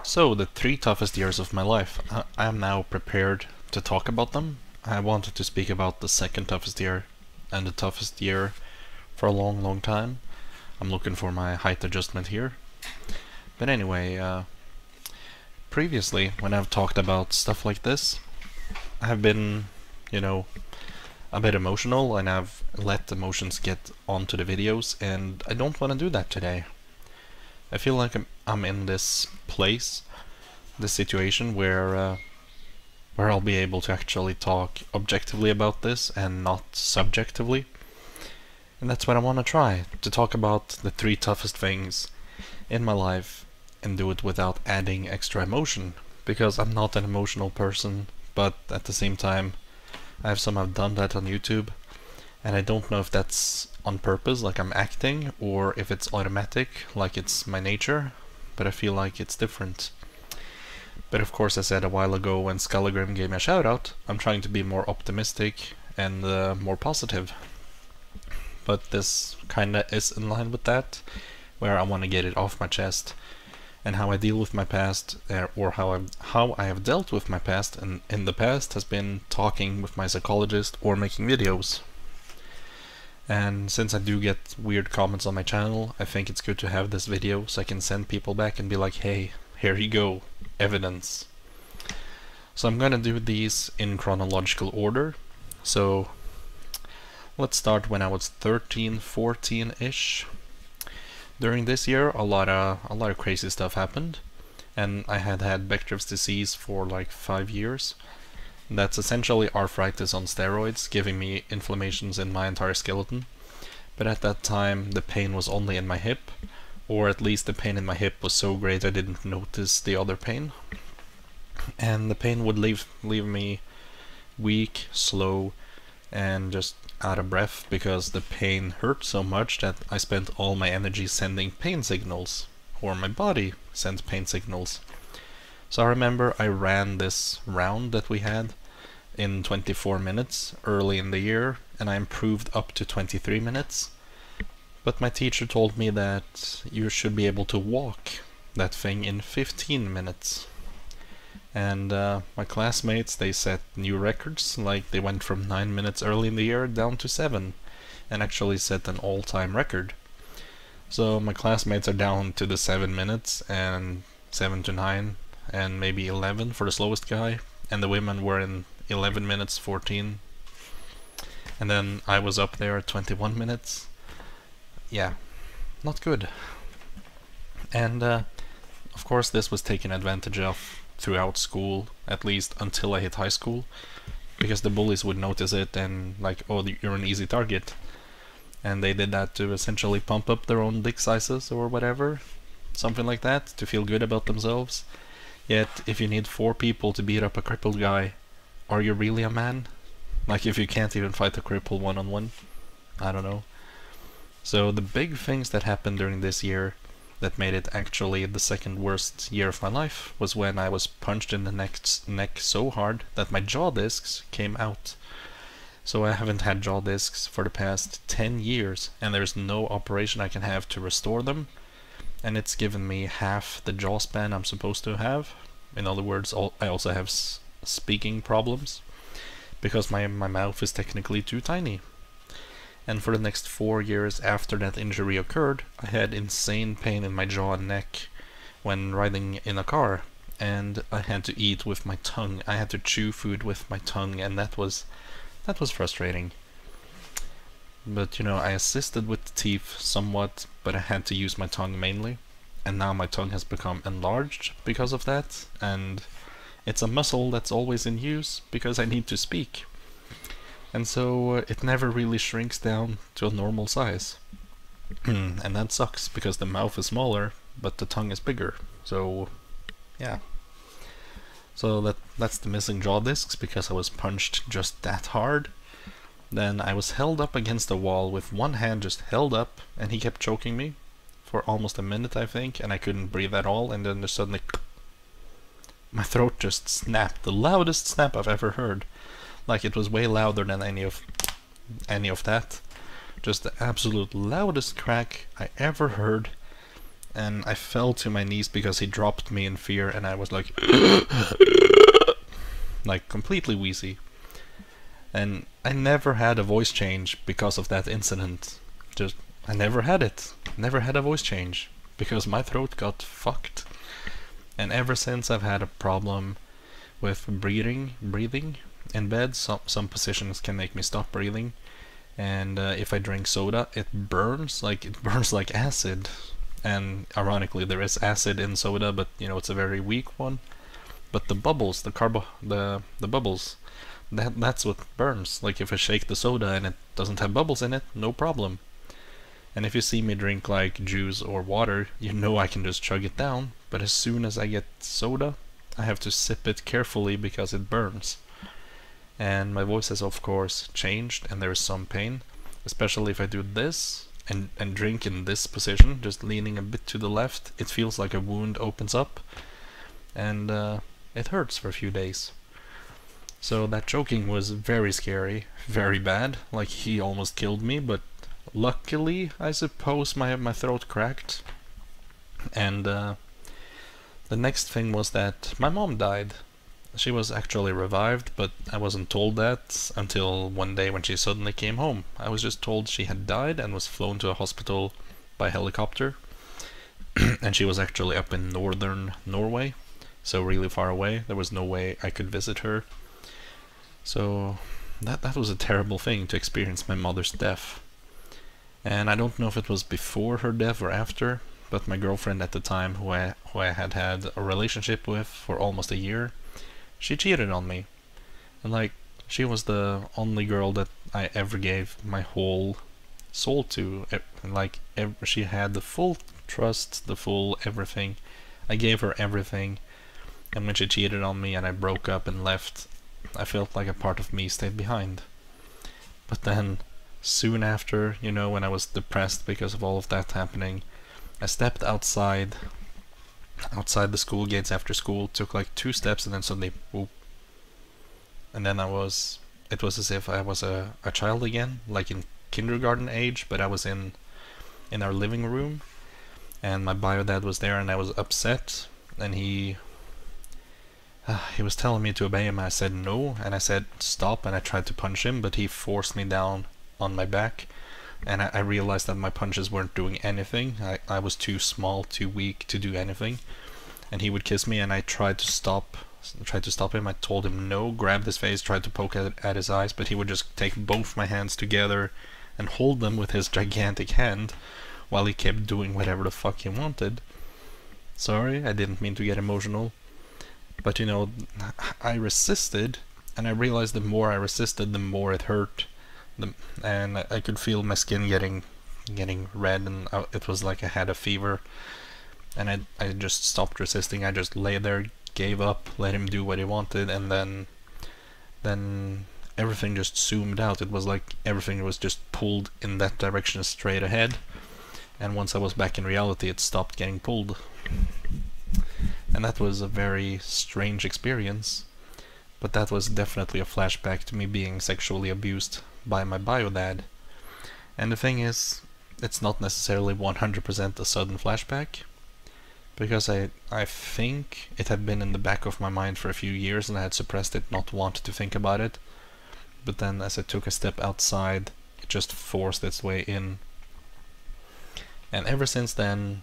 So, the three toughest years of my life. I am now prepared to talk about them. I wanted to speak about the second toughest year and the toughest year for a long, long time. I'm looking for my height adjustment here. But anyway, previously, when I've talked about stuff like this, I've been, you know, a bit emotional and I've let emotions get onto the videos, and I don't want to do that today. I feel like I'm in this place, this situation where I'll be able to actually talk objectively about this and not subjectively. And that's what I want to try, to talk about the three toughest things in my life and do it without adding extra emotion, because I'm not an emotional person, but at the same time I've done that on YouTube, and I don't know if that's on purpose, like I'm acting, or if it's automatic, like it's my nature, but I feel like it's different. But of course, I said a while ago when Skullagrim gave me a shout out, I'm trying to be more optimistic and more positive. But this kinda is in line with that, where I want to get it off my chest, and how I deal with my past, or how I have dealt with my past, and in the past has been talking with my psychologist or making videos. And since I do get weird comments on my channel, I think it's good to have this video so I can send people back and be like, hey, here you go, evidence. So I'm gonna do these in chronological order. So let's start when I was 13, 14-ish. During this year, a lot of crazy stuff happened, and I had Bechdrev's disease for like 5 years. That's essentially arthritis on steroids, giving me inflammations in my entire skeleton. But at that time, the pain was only in my hip, or at least the pain in my hip was so great I didn't notice the other pain. And the pain would leave me weak, slow, and just out of breath, because the pain hurt so much that I spent all my energy sending pain signals, or my body sent pain signals. So I remember I ran this round that we had in 24 minutes early in the year, and I improved up to 23 minutes. But my teacher told me that you should be able to walk that thing in 15 minutes. And my classmates, they set new records, like they went from 9 minutes early in the year down to 7, and actually set an all-time record. So my classmates are down to the 7 minutes, and 7 to 9, and maybe 11 for the slowest guy, and the women were in 11 minutes 14, and then I was up there at 21 minutes. Yeah, not good. And of course this was taken advantage of throughout school, at least until I hit high school, because the bullies would notice it and like, oh, you're an easy target, and they did that to essentially pump up their own dick sizes or whatever, something like that, to feel good about themselves. Yet, if you need 4 people to beat up a crippled guy, are you really a man? Like, if you can't even fight a cripple one-on-one? I don't know. So, the big things that happened during this year that made it actually the second worst year of my life was when I was punched in the neck so hard that my jaw discs came out. So I haven't had jaw discs for the past 10 years, and there's no operation I can have to restore them. And it's given me half the jaw span I'm supposed to have. In other words, I also have speaking problems, because my mouth is technically too tiny. And for the next 4 years after that injury occurred, I had insane pain in my jaw and neck when riding in a car, and I had to eat with my tongue. I had to chew food with my tongue, and that was frustrating. But you know, I assisted with the teeth somewhat, but I had to use my tongue mainly, and now my tongue has become enlarged because of that, and it's a muscle that's always in use because I need to speak. And so it never really shrinks down to a normal size. And that sucks, because the mouth is smaller, but the tongue is bigger. So, yeah. So that's the missing jaw discs, because I was punched just that hard. Then I was held up against the wall with one hand just held up, and he kept choking me for almost a minute, I think, and I couldn't breathe at all, and then just suddenly my throat just snapped, the loudest snap I've ever heard. Like, it was way louder than any of that. Just the absolute loudest crack I ever heard, and I fell to my knees because he dropped me in fear, and I was like like completely wheezy. And I never had a voice change because of that incident. Just, I never had it. Never had a voice change because my throat got fucked. And ever since I've had a problem with breathing in bed. Some positions can make me stop breathing, and if I drink soda, it burns like acid. And ironically, there is acid in soda, but you know, it's a very weak one. But the bubbles, the bubbles, that's what burns. Like if I shake the soda and it doesn't have bubbles in it, no problem. And if you see me drink like juice or water, you know I can just chug it down. But as soon as I get soda, I have to sip it carefully because it burns. And my voice has of course changed, and there is some pain, especially if I do this and drink in this position, just leaning a bit to the left. It feels like a wound opens up, and it hurts for a few days. So that choking was very scary, very bad, like he almost killed me, but luckily, I suppose, my throat cracked. And the next thing was that my mom died. She was actually revived, but I wasn't told that until one day when she suddenly came home. I was just told she had died and was flown to a hospital by helicopter. And she was actually up in northern Norway, so really far away. There was no way I could visit her. So that was a terrible thing, to experience my mother's death. And I don't know if it was before her death or after, but my girlfriend at the time, who I had had a relationship with for almost a year, she cheated on me. And like, she was the only girl that I ever gave my whole soul to. Like, she had the full trust, the full everything. I gave her everything. And when she cheated on me and I broke up and left, I felt like a part of me stayed behind. But then, soon after, you know, when I was depressed because of all of that happening, I stepped outside the school gates after school, took like 2 steps, and then suddenly, whoop. And then it was as if I was a child again, like in kindergarten age, but I was in our living room, and my bio dad was there, and I was upset, and he was telling me to obey him. I said no, and I said stop, and I tried to punch him, but he forced me down on my back, and I realized that my punches weren't doing anything. I was too small, too weak to do anything, and he would kiss me, and I tried to stop him. I told him no, grabbed his face, tried to poke at his eyes, but he would just take both my hands together and hold them with his gigantic hand while he kept doing whatever the fuck he wanted. Sorry, I didn't mean to get emotional, but you know, I resisted, and I realized the more I resisted, the more it hurt. And I could feel my skin getting red, and it was like I had a fever. And I just stopped resisting. I just lay there, gave up, let him do what he wanted, and then everything just zoomed out. It was like everything was just pulled in that direction straight ahead. And once I was back in reality, it stopped getting pulled. And that was a very strange experience. But that was definitely a flashback to me being sexually abused by my bio dad. And the thing is, it's not necessarily 100% a sudden flashback, because I think it had been in the back of my mind for a few years, and I had suppressed it, not wanted to think about it. But then as I took a step outside, it just forced its way in. And ever since then,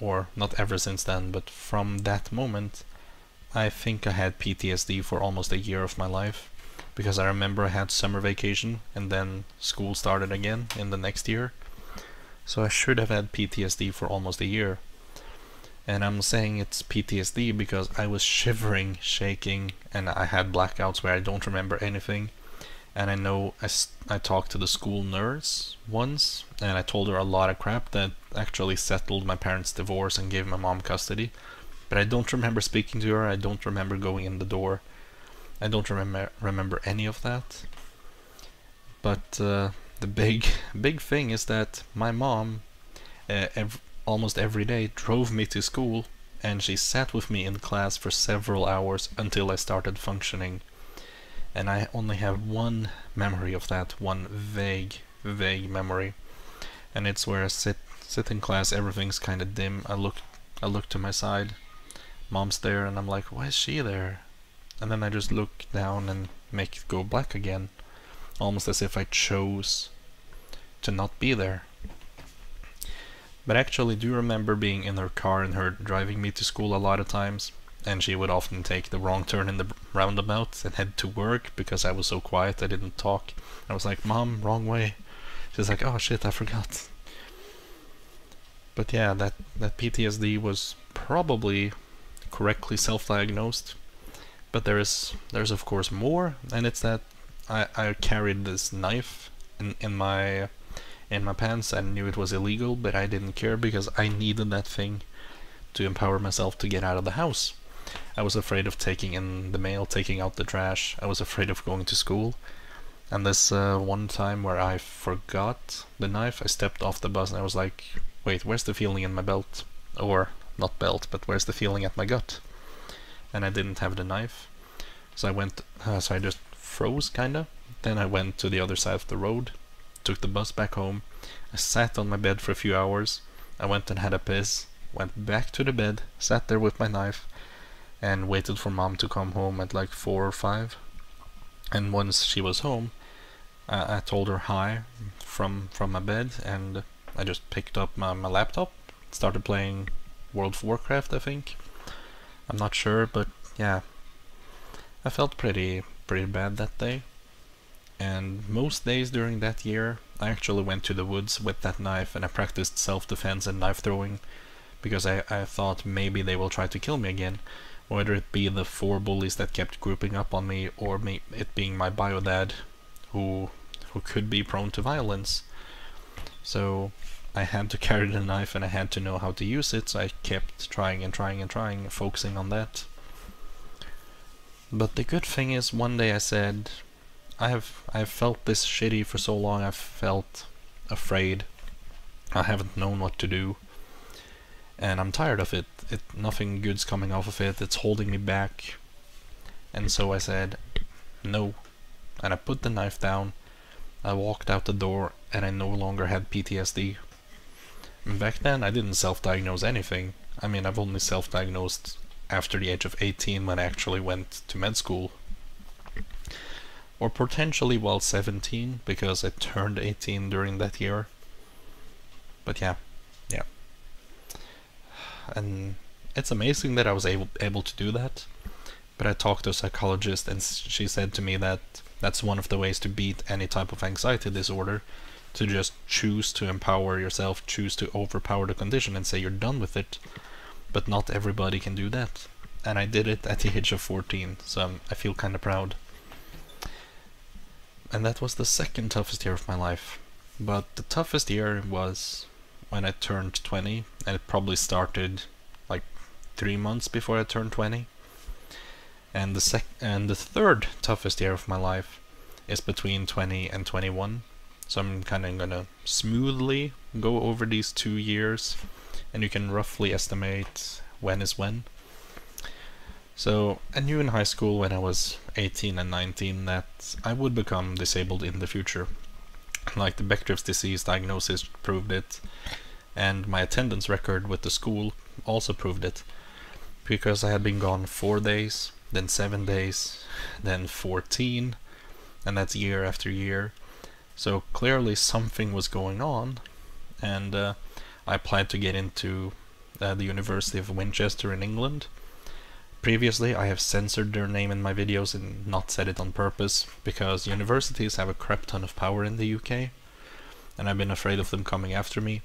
or not ever since then, but from that moment, I think I had PTSD for almost a year of my life, because I remember I had summer vacation and then school started again in the next year. So I should have had PTSD for almost a year. And I'm saying it's PTSD because I was shivering, shaking, and I had blackouts where I don't remember anything. And I know I talked to the school nurse once, and I told her a lot of crap that actually settled my parents' divorce and gave my mom custody. But I don't remember speaking to her. I don't remember going in the door. I don't remember any of that. But the big thing is that my mom almost every day drove me to school, and she sat with me in class for several hours until I started functioning. And I only have one memory of that, one vague memory, and it's where I sit sit in class, everything's kind of dim. I look to my side. Mom's there, and I'm like, why is she there? And then I just look down and make it go black again, almost as if I chose to not be there. But actually do remember being in her car and her driving me to school a lot of times, and she would often take the wrong turn in the roundabout and head to work because I was so quiet I didn't talk. I was like, Mom, wrong way. She's like, oh shit, I forgot. But yeah, that PTSD was probably correctly self-diagnosed. But there's of course more, and it's that I carried this knife in my pants. I knew it was illegal, but I didn't care because I needed that thing to empower myself to get out of the house. I was afraid of taking in the mail, taking out the trash. I was afraid of going to school. And this one time where I forgot the knife, I stepped off the bus and I was like, wait, where's the feeling in my belt? Or, not belt, but where's the feeling at my gut? And I didn't have the knife. So I just froze, kinda. Then I went to the other side of the road, took the bus back home. I sat on my bed for a few hours. I went and had a piss, went back to the bed, sat there with my knife, and waited for Mom to come home at like 4 or 5. And once she was home, I told her hi from my bed, and I just picked up my laptop, started playing World of Warcraft, I think. I'm not sure, but yeah, I felt pretty bad that day. And most days during that year, I actually went to the woods with that knife and I practiced self-defense and knife throwing, because I thought maybe they will try to kill me again, whether it be the 4 bullies that kept grouping up on me, or it being my bio dad, who could be prone to violence. So I had to carry the knife and I had to know how to use it, so I kept trying and trying and trying, focusing on that. But the good thing is, one day I said, I've felt this shitty for so long. I've felt afraid. I haven't known what to do, and I'm tired of it. Nothing good's coming off of it. It's holding me back. And so I said, no. And I put the knife down. I walked out the door, and I no longer had PTSD. And back then, I didn't self-diagnose anything. I mean, I've only self-diagnosed after the age of 18 when I actually went to med school. Or potentially while 17, because I turned 18 during that year. But yeah. And it's amazing that I was able to do that. But I talked to a psychologist and she said to me that that's one of the ways to beat any type of anxiety disorder, to just choose to empower yourself, choose to overpower the condition and say you're done with it. But not everybody can do that. And I did it at the age of 14, so I feel kind of proud. And that was the second toughest year of my life. But the toughest year was when I turned 20, and it probably started like 3 months before I turned 20. And the third toughest year of my life is between 20 and 21. So I'm kind of gonna smoothly go over these 2 years, and you can roughly estimate when is when. So I knew in high school when I was 18 and 19 that I would become disabled in the future. Like the Bechdrev's disease diagnosis proved it, and my attendance record with the school also proved it, because I had been gone 4 days, then 7 days, then 14, and that's year after year. So clearly something was going on, and I applied to get into the University of Winchester in England. Previously, I have censored their name in my videos and not said it on purpose, because universities have a crap ton of power in the UK, and I've been afraid of them coming after me.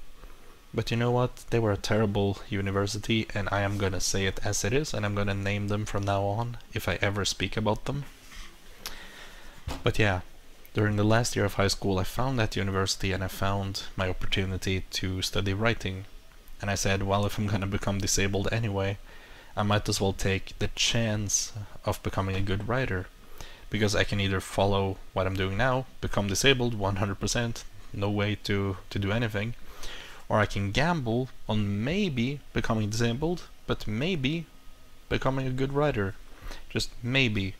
But you know what? They were a terrible university, and I am gonna say it as it is, and I'm gonna name them from now on, if I ever speak about them. But yeah, during the last year of high school I found that university and I found my opportunity to study writing. And I said, well, if I'm gonna become disabled anyway, I might as well take the chance of becoming a good writer, because I can either follow what I'm doing now, become disabled 100%, no way to do anything, or I can gamble on maybe becoming disabled, but maybe becoming a good writer. Just maybe.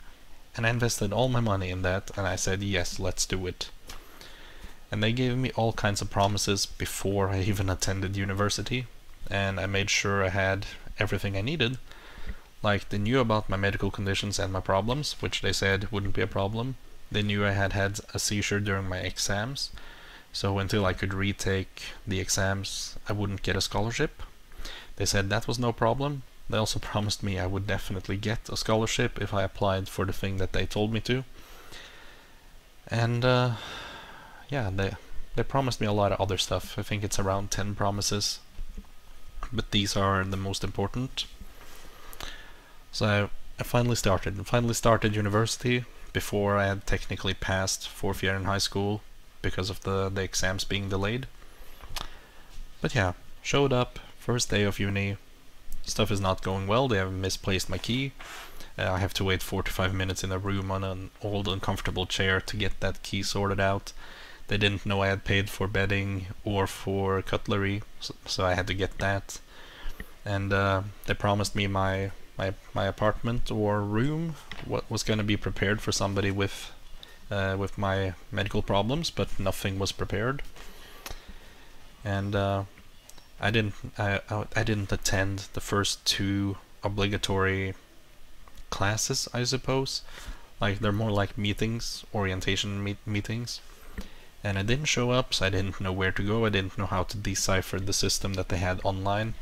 And I invested all my money in that, and I said, yes, let's do it. And they gave me all kinds of promises before I even attended university, and I made sure I had everything I needed. Like, they knew about my medical conditions and my problems, which they said wouldn't be a problem. They knew I had had a seizure during my exams, so until I could retake the exams I wouldn't get a scholarship. They said that was no problem. They also promised me I would definitely get a scholarship if I applied for the thing that they told me to. And yeah, they promised me a lot of other stuff. I think it's around 10 promises, but these are the most important. So I finally started university before I had technically passed 4th year in high school because of the exams being delayed. But yeah, showed up, first day of uni, stuff is not going well. They have misplaced my key. I have to wait 45 minutes in a room on an old uncomfortable chair to get that key sorted out. They didn't know I had paid for bedding or for cutlery, so I had to get that. And they promised me my apartment or room what was going to be prepared for somebody with my medical problems, but nothing was prepared. And I didn't attend the first 2 obligatory classes, I suppose. Like, they're more like meetings, orientation meetings. And I didn't show up, so I didn't know where to go. I didn't know how to decipher the system that they had online,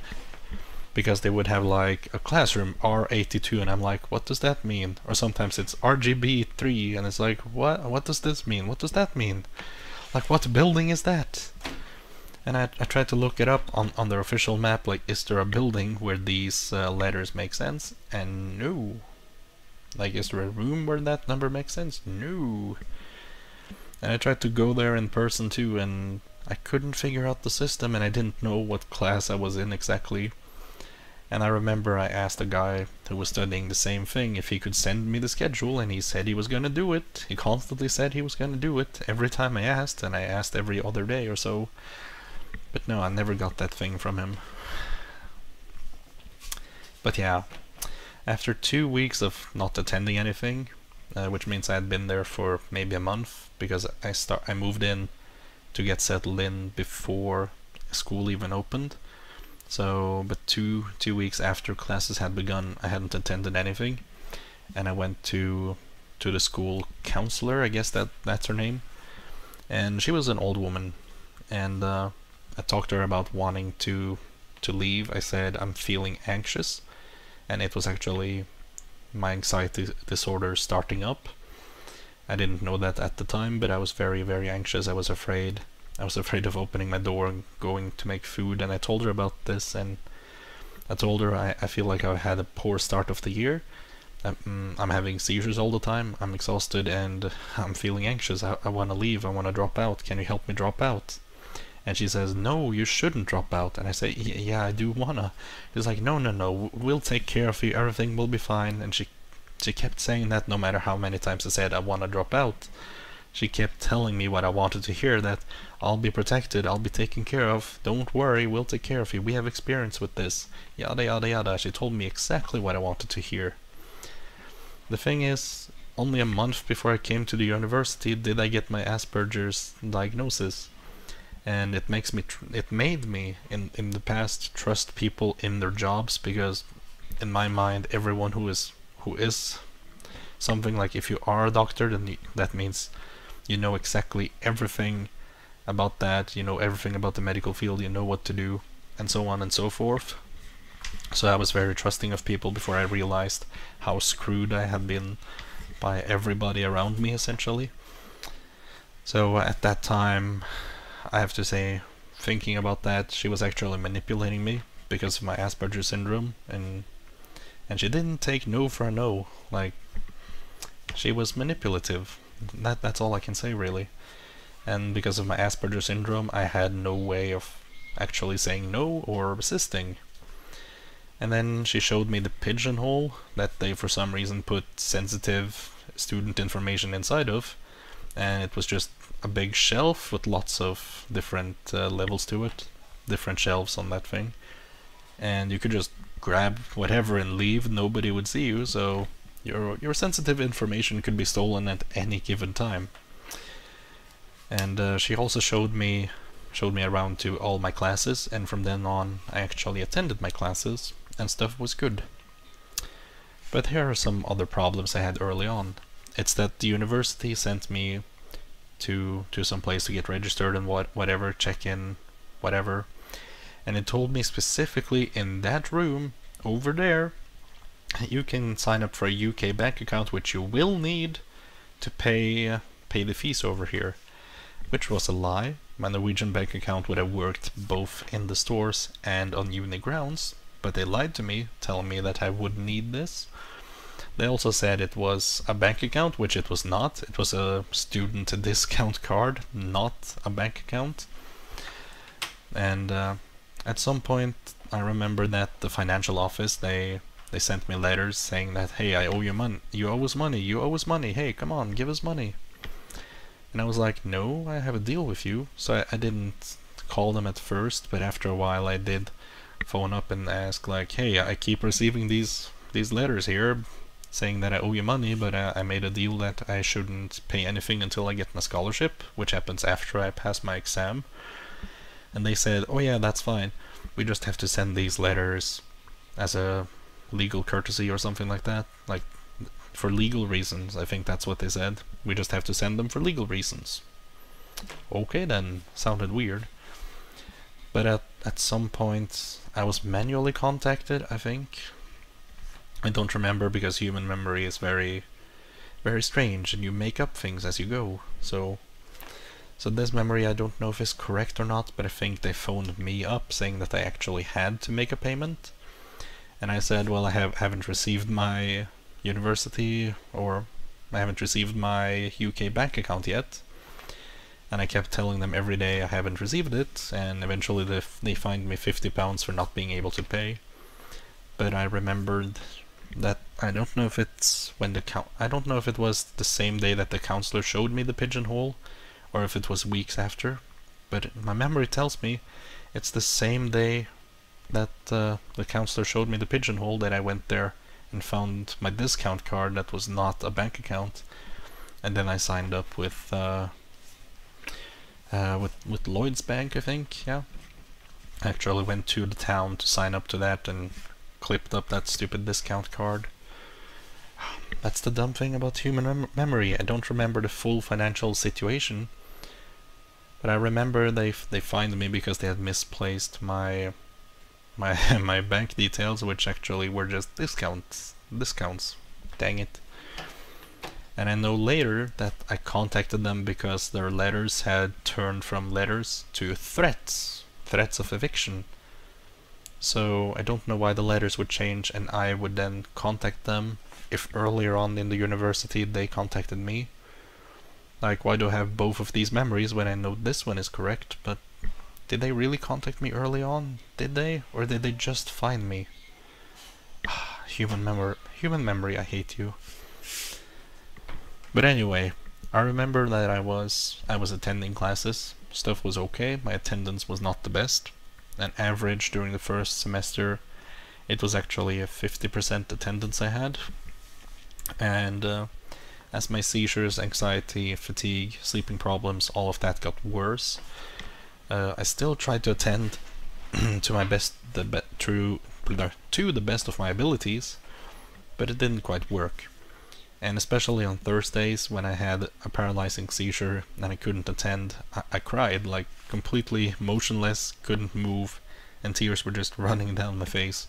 because they would have like a classroom R82, and I'm like, what does that mean? Or sometimes it's RGB3, and it's like, what does this mean? What does that mean? Like, what building is that? And I tried to look it up on their official map, like, is there a building where these letters make sense? And no. Like, is there a room where that number makes sense? No. And I tried to go there in person too, and I couldn't figure out the system, and I didn't know what class I was in exactly. And I remember I asked a guy who was studying the same thing if he could send me the schedule, and he said he was gonna do it. He constantly said he was gonna do it every time I asked, and I asked every other day or so. But no, I never got that thing from him. But yeah, after 2 weeks of not attending anything, which means I had been there for maybe a month, because I moved in to get settled in before school even opened. So, but two weeks after classes had begun, I hadn't attended anything, and I went to the school counselor, I guess that's her name, and she was an old woman, and I talked to her about wanting to leave. I said I'm feeling anxious, and it was actually my anxiety disorder starting up. I didn't know that at the time, but I was very, very anxious. I was afraid of opening my door and going to make food, and I told her about this, and I told her I feel like I had a poor start of the year. I'm having seizures all the time, I'm exhausted, and I'm feeling anxious. I want to leave, I want to drop out. Can you help me drop out? And she says, no, you shouldn't drop out. And I say, yeah, I do wanna. She's like, no, we'll take care of you, everything will be fine. And she kept saying that no matter how many times I said I wanna drop out. She kept telling me what I wanted to hear, that I'll be protected, I'll be taken care of, don't worry, we'll take care of you, we have experience with this, yada yada yada. She told me exactly what I wanted to hear. The thing is, only a month before I came to the university did I get my Asperger's diagnosis. And it made me in the past trust people in their jobs, because in my mind everyone who is something, like, if you are a doctor, then that means you know exactly everything about that, you know everything about the medical field, you know what to do, and so on and so forth. So I was very trusting of people before I realized how screwed I had been by everybody around me, essentially. So at that time, I have to say, thinking about that, she was actually manipulating me because of my Asperger syndrome, and she didn't take no for a no. Like, she was manipulative. That's all I can say, really. And because of my Asperger syndrome, I had no way of actually saying no or resisting. And then she showed me the pigeonhole that they for some reason put sensitive student information inside of, and it was just a big shelf with lots of different levels to it, different shelves on that thing, and you could just grab whatever and leave, nobody would see you, so your sensitive information could be stolen at any given time. And she also showed me around to all my classes, and from then on I actually attended my classes and stuff was good. But here are some other problems I had early on. It's that the university sent me to some place to get registered and whatever, check in, whatever, and it told me specifically in that room over there you can sign up for a UK bank account, which you will need to pay the fees over here, which was a lie. My Norwegian bank account would have worked both in the stores and on uni grounds, but they lied to me, telling me that I wouldn't need this. They also said it was a bank account, which it was not. It was a student discount card, not a bank account. And at some point I remember that the financial office, they sent me letters saying that, hey, I owe you money, you owe us money, hey, come on, give us money. And I was like, no, I have a deal with you. So I didn't call them at first, but after a while I did phone up and ask, like, hey, I keep receiving these letters here saying that I owe you money, but I made a deal that I shouldn't pay anything until I get my scholarship, which happens after I pass my exam. And they said, oh yeah, that's fine, we just have to send these letters as a legal courtesy or something like that, like for legal reasons. I think that's what they said. We just have to send them for legal reasons. Okay then, sounded weird. But at some point I was manually contacted, I think. I don't remember, because human memory is very, very strange and you make up things as you go. So this memory, I don't know if it's correct or not, but I think they phoned me up saying that I actually had to make a payment. And I said, well, I haven't received my university, or I haven't received my UK bank account yet. And I kept telling them every day I haven't received it, and eventually they fined me £50 for not being able to pay. But I remembered that I don't know if it's when I don't know if it was the same day that the counselor showed me the pigeonhole, or if it was weeks after. But my memory tells me it's the same day that the counselor showed me the pigeonhole that I went there and found my discount card that was not a bank account, and then I signed up with Lloyd's Bank, I think. Yeah, I actually went to the town to sign up to that and clipped up that stupid discount card. That's the dumb thing about human memory. I don't remember the full financial situation, but I remember they fined me because they had misplaced my bank details, which actually were just discounts. Dang it. And I know later that I contacted them because their letters had turned from letters to threats of eviction. So I don't know why the letters would change and I would then contact them, if earlier on in the university they contacted me. Like, why do I have both of these memories when I know this one is correct? But did they really contact me early on? Did they? Or did they just find me? Human memory, I hate you. But anyway, I remember that I was attending classes. Stuff was okay. My attendance was not the best. An average during the first semester, it was actually a 50% attendance I had. And as my seizures, anxiety, fatigue, sleeping problems, all of that got worse, I still tried to attend to my best, to the best of my abilities, but it didn't quite work. And especially on Thursdays when I had a paralyzing seizure and I couldn't attend, I cried, like completely motionless, couldn't move, and tears were just running down my face,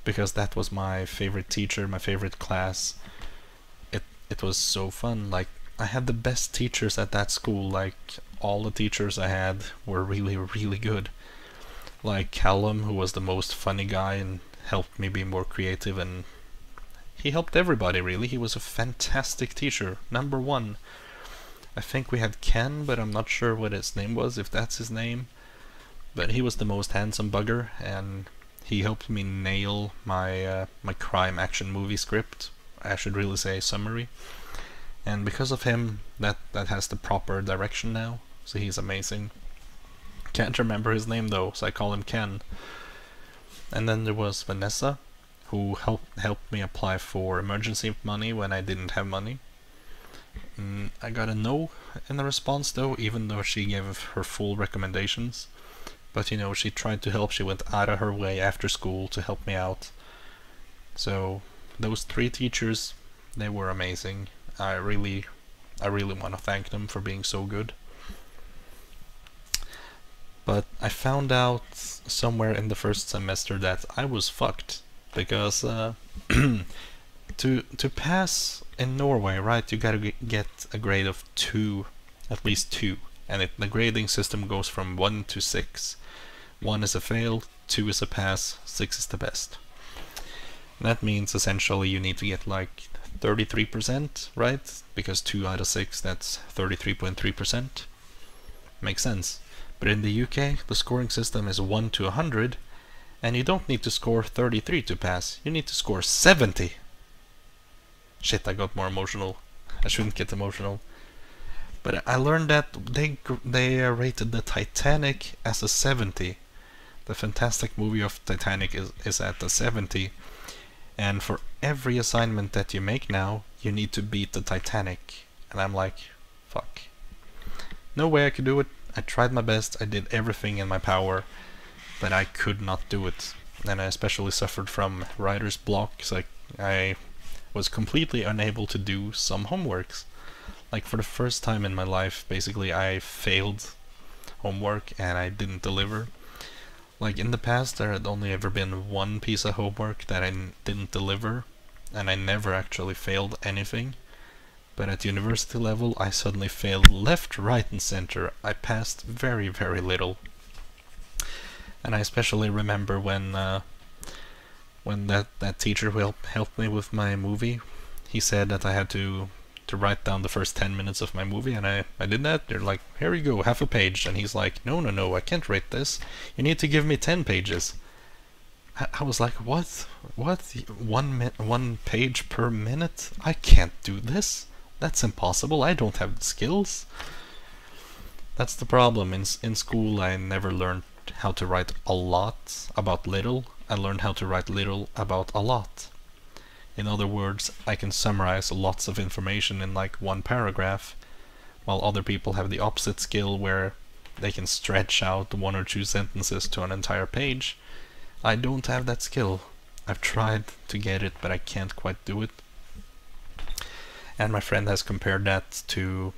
because that was my favorite teacher, my favorite class. It was so fun. Like, I had the best teachers at that school. Like, all the teachers I had were really, really good. Like Callum, who was the most funny guy and helped me be more creative, and he helped everybody really. He was a fantastic teacher. Number one. I think we had Ken, but I'm not sure what his name was, if that's his name. But he was the most handsome bugger, and he helped me nail my my crime action movie script. I should really say summary. And because of him, that has the proper direction now. So he's amazing. Can't remember his name though, so I call him Ken. And then there was Vanessa, who helped me apply for emergency money when I didn't have money. I got a no in the response though, even though she gave her full recommendations. But you know, she tried to help, she went out of her way after school to help me out. So those 3 teachers, they were amazing. I really want to thank them for being so good. But I found out somewhere in the first semester that I was fucked, because to pass in Norway, right, you gotta get a grade of 2, at least 2, and the grading system goes from 1 to 6. 1 is a fail, 2 is a pass, 6 is the best. And that means essentially you need to get like 33%, right? Because 2 out of 6, that's 33.3%. Makes sense. But in the UK, the scoring system is 1 to 100, and you don't need to score 33 to pass, you need to score 70. Shit, I got more emotional. I shouldn't get emotional. But I learned that they rated the Titanic as a 70. The fantastic movie of Titanic is at a 70. And for every assignment that you make now, you need to beat the Titanic. And I'm like, fuck. No way I could do it. I tried my best, I did everything in my power, but I could not do it. And I especially suffered from writer's block, so I was completely unable to do some homeworks. Like, for the first time in my life, basically, I failed homework and I didn't deliver. Like, in the past, there had only ever been one piece of homework that I didn't deliver, and I never actually failed anything. But at university level, I suddenly failed left, right, and center. I passed very, very little. And I especially remember when that teacher who helped me with my movie, he said that I had to write down the first 10 minutes of my movie, and I did that. They're like, here you go, half a page. And he's like, no, I can't rate this. You need to give me 10 pages. I was like, what? 1 page per minute? I can't do this. That's impossible, I don't have the skills. That's the problem. In school I never learned how to write a lot about little. I learned how to write little about a lot. In other words, I can summarize lots of information in like 1 paragraph, while other people have the opposite skill where they can stretch out 1 or 2 sentences to an entire page. I don't have that skill. I've tried to get it, but I can't quite do it. And my friend has compared that to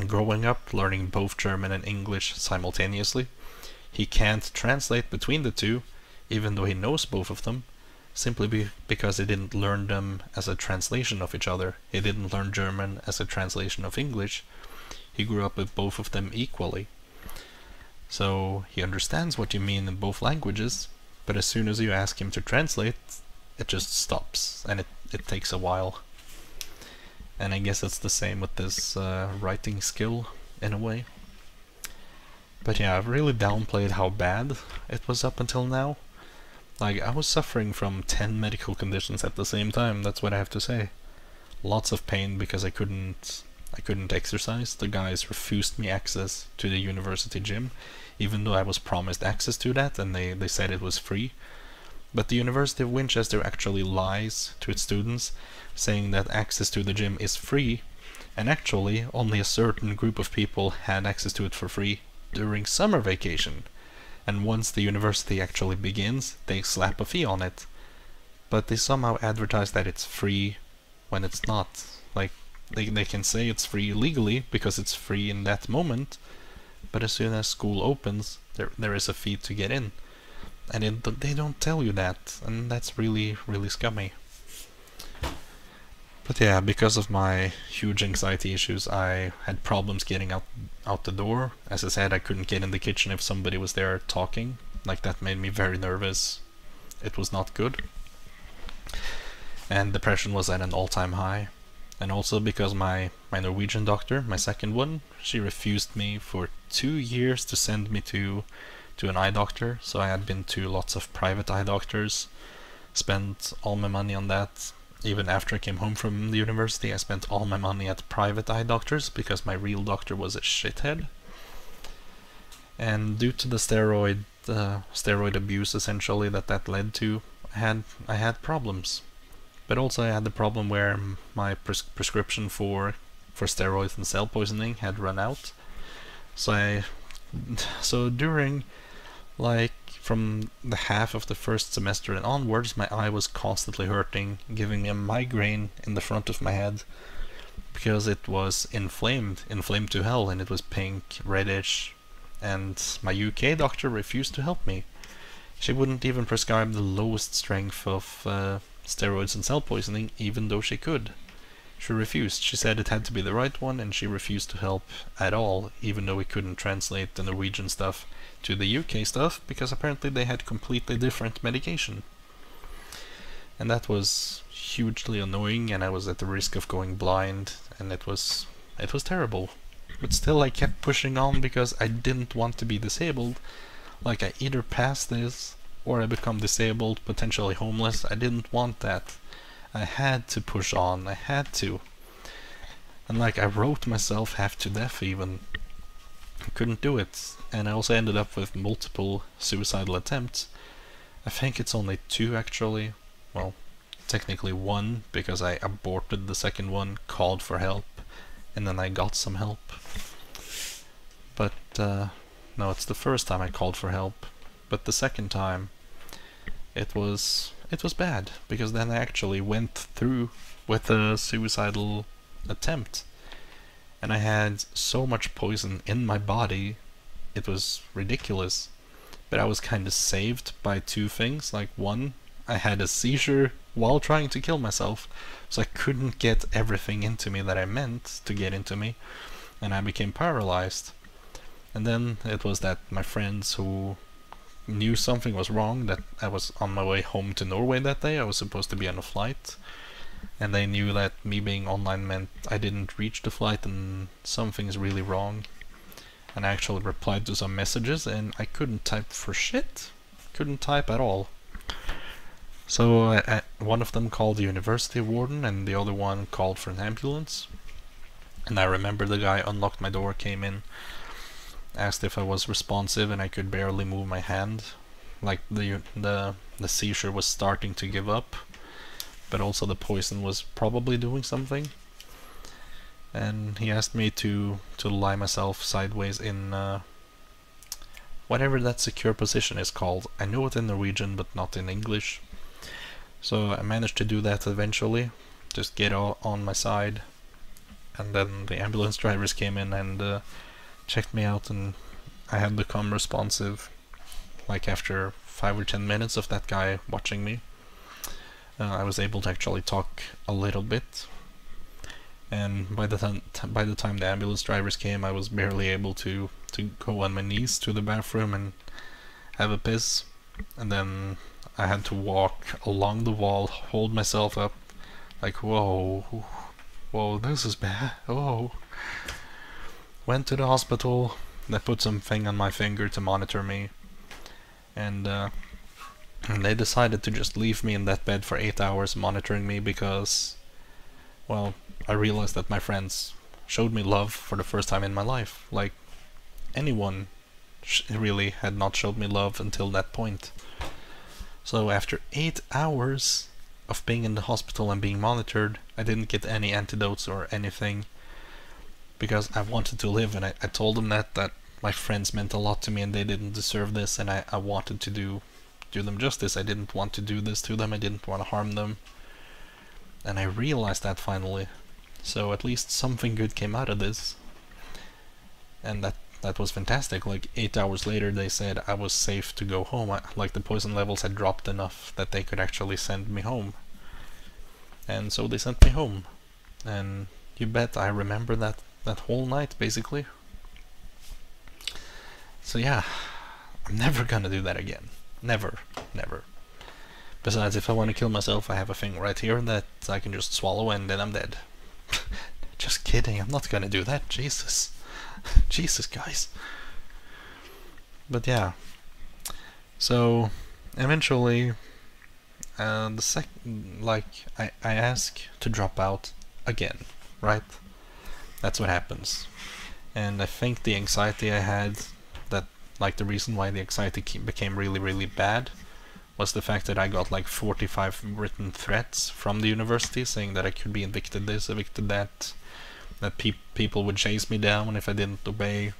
growing up, learning both German and English simultaneously. He can't translate between the two, even though he knows both of them, simply because he didn't learn them as a translation of each other. He didn't learn German as a translation of English. He grew up with both of them equally. So he understands what you mean in both languages, but as soon as you ask him to translate, it just stops, and it takes a while. And I guess it's the same with this writing skill, in a way. But yeah, I've really downplayed how bad it was up until now. Like, I was suffering from 10 medical conditions at the same time, that's what I have to say. Lots of pain because I couldn't exercise. The guys refused me access to the university gym, even though I was promised access to that, and they said it was free. But the University of Winchester actually lies to its students, saying that access to the gym is free, and actually only a certain group of people had access to it for free during summer vacation. And once the university actually begins, they slap a fee on it. But they somehow advertise that it's free when it's not. Like, they can say it's free legally because it's free in that moment, but as soon as school opens, there is a fee to get in. And they don't tell you that, and that's really, really scummy. But yeah, because of my huge anxiety issues, I had problems getting out the door. As I said, I couldn't get in the kitchen if somebody was there talking. Like, that made me very nervous. It was not good. And depression was at an all-time high. And also because my Norwegian doctor, my second one, she refused me for 2 years to send me to an eye doctor. So I had been to lots of private eye doctors, spent all my money on that. Even after I came home from the university, I spent all my money at private eye doctors because my real doctor was a shithead. And due to the steroid abuse essentially that led to, I had problems. But also I had the problem where my prescription for for steroids and cell poisoning had run out. So during, like, from the half of the first semester and onwards, my eye was constantly hurting, giving me a migraine in the front of my head, because it was inflamed to hell, and it was pink, reddish, and my UK doctor refused to help me. She wouldn't even prescribe the lowest strength of steroids and cell poisoning, even though she could. She refused. She said it had to be the right one, and she refused to help at all, even though we couldn't translate the Norwegian stuff to the UK stuff, because apparently they had completely different medication. And that was hugely annoying, and I was at the risk of going blind, and it was terrible. But still I kept pushing on because I didn't want to be disabled. Like, I either pass this or I become disabled, potentially homeless. I didn't want that. I had to push on. I had to. And like, I wrote myself half to death even. I couldn't do it. And I also ended up with multiple suicidal attempts. I think it's only 2 actually. Well, technically 1, because I aborted the second one, called for help, and then I got some help. But no, it's the first time I called for help, but the second time it was bad, because then I actually went through with a suicidal attempt, and I had so much poison in my body, it was ridiculous. But I was kind of saved by 2 things. Like, 1, I had a seizure while trying to kill myself, so I couldn't get everything into me that I meant to get into me, and I became paralyzed. And then it was that my friends who knew something was wrong, that I was on my way home to Norway that day. I was supposed to be on a flight, and they knew that me being online meant I didn't reach the flight and something's really wrong. And I actually replied to some messages, and I couldn't type for shit. Couldn't type at all. So one of them called the university warden, and the other one called for an ambulance. And I remember the guy unlocked my door, came in, asked if I was responsive, and I could barely move my hand. Like, the seizure was starting to give up, but also the poison was probably doing something. And he asked me to lie myself sideways in whatever that secure position is called. I know it in Norwegian, but not in English. So I managed to do that eventually, just get on my side, and then the ambulance drivers came in and checked me out, and I had become responsive, like after 5 or 10 minutes of that guy watching me. I was able to actually talk a little bit, and by the time the ambulance drivers came, I was barely able to go on my knees to the bathroom and have a piss, and then I had to walk along the wall, hold myself up, like, whoa, this is bad, whoa. Went to the hospital, they put something on my finger to monitor me, and they decided to just leave me in that bed for 8 hours monitoring me because, well, I realized that my friends showed me love for the first time in my life. Like, anyone really had not showed me love until that point. So after 8 hours of being in the hospital and being monitored, I didn't get any antidotes or anything, because I wanted to live, and I told them that my friends meant a lot to me and they didn't deserve this, and I wanted to do them justice. I didn't want to do this to them, I didn't want to harm them, and I realized that finally. So at least something good came out of this, and that was fantastic. Like, 8 hours later they said I was safe to go home. Like, the poison levels had dropped enough that they could actually send me home, and so they sent me home. And you bet I remember that whole night, basically. So yeah, I'm never gonna do that again. Never. Besides, if I want to kill myself, I have a thing right here that I can just swallow and then I'm dead. Just kidding, I'm not gonna do that. Jesus. Jesus, guys. But yeah. So, eventually, I ask to drop out again, right? That's what happens. And I think the anxiety I had, like the reason why the anxiety became really, really bad, was the fact that I got like 45 written threats from the university saying that I could be evicted this, evicted that, that people would chase me down if I didn't obey.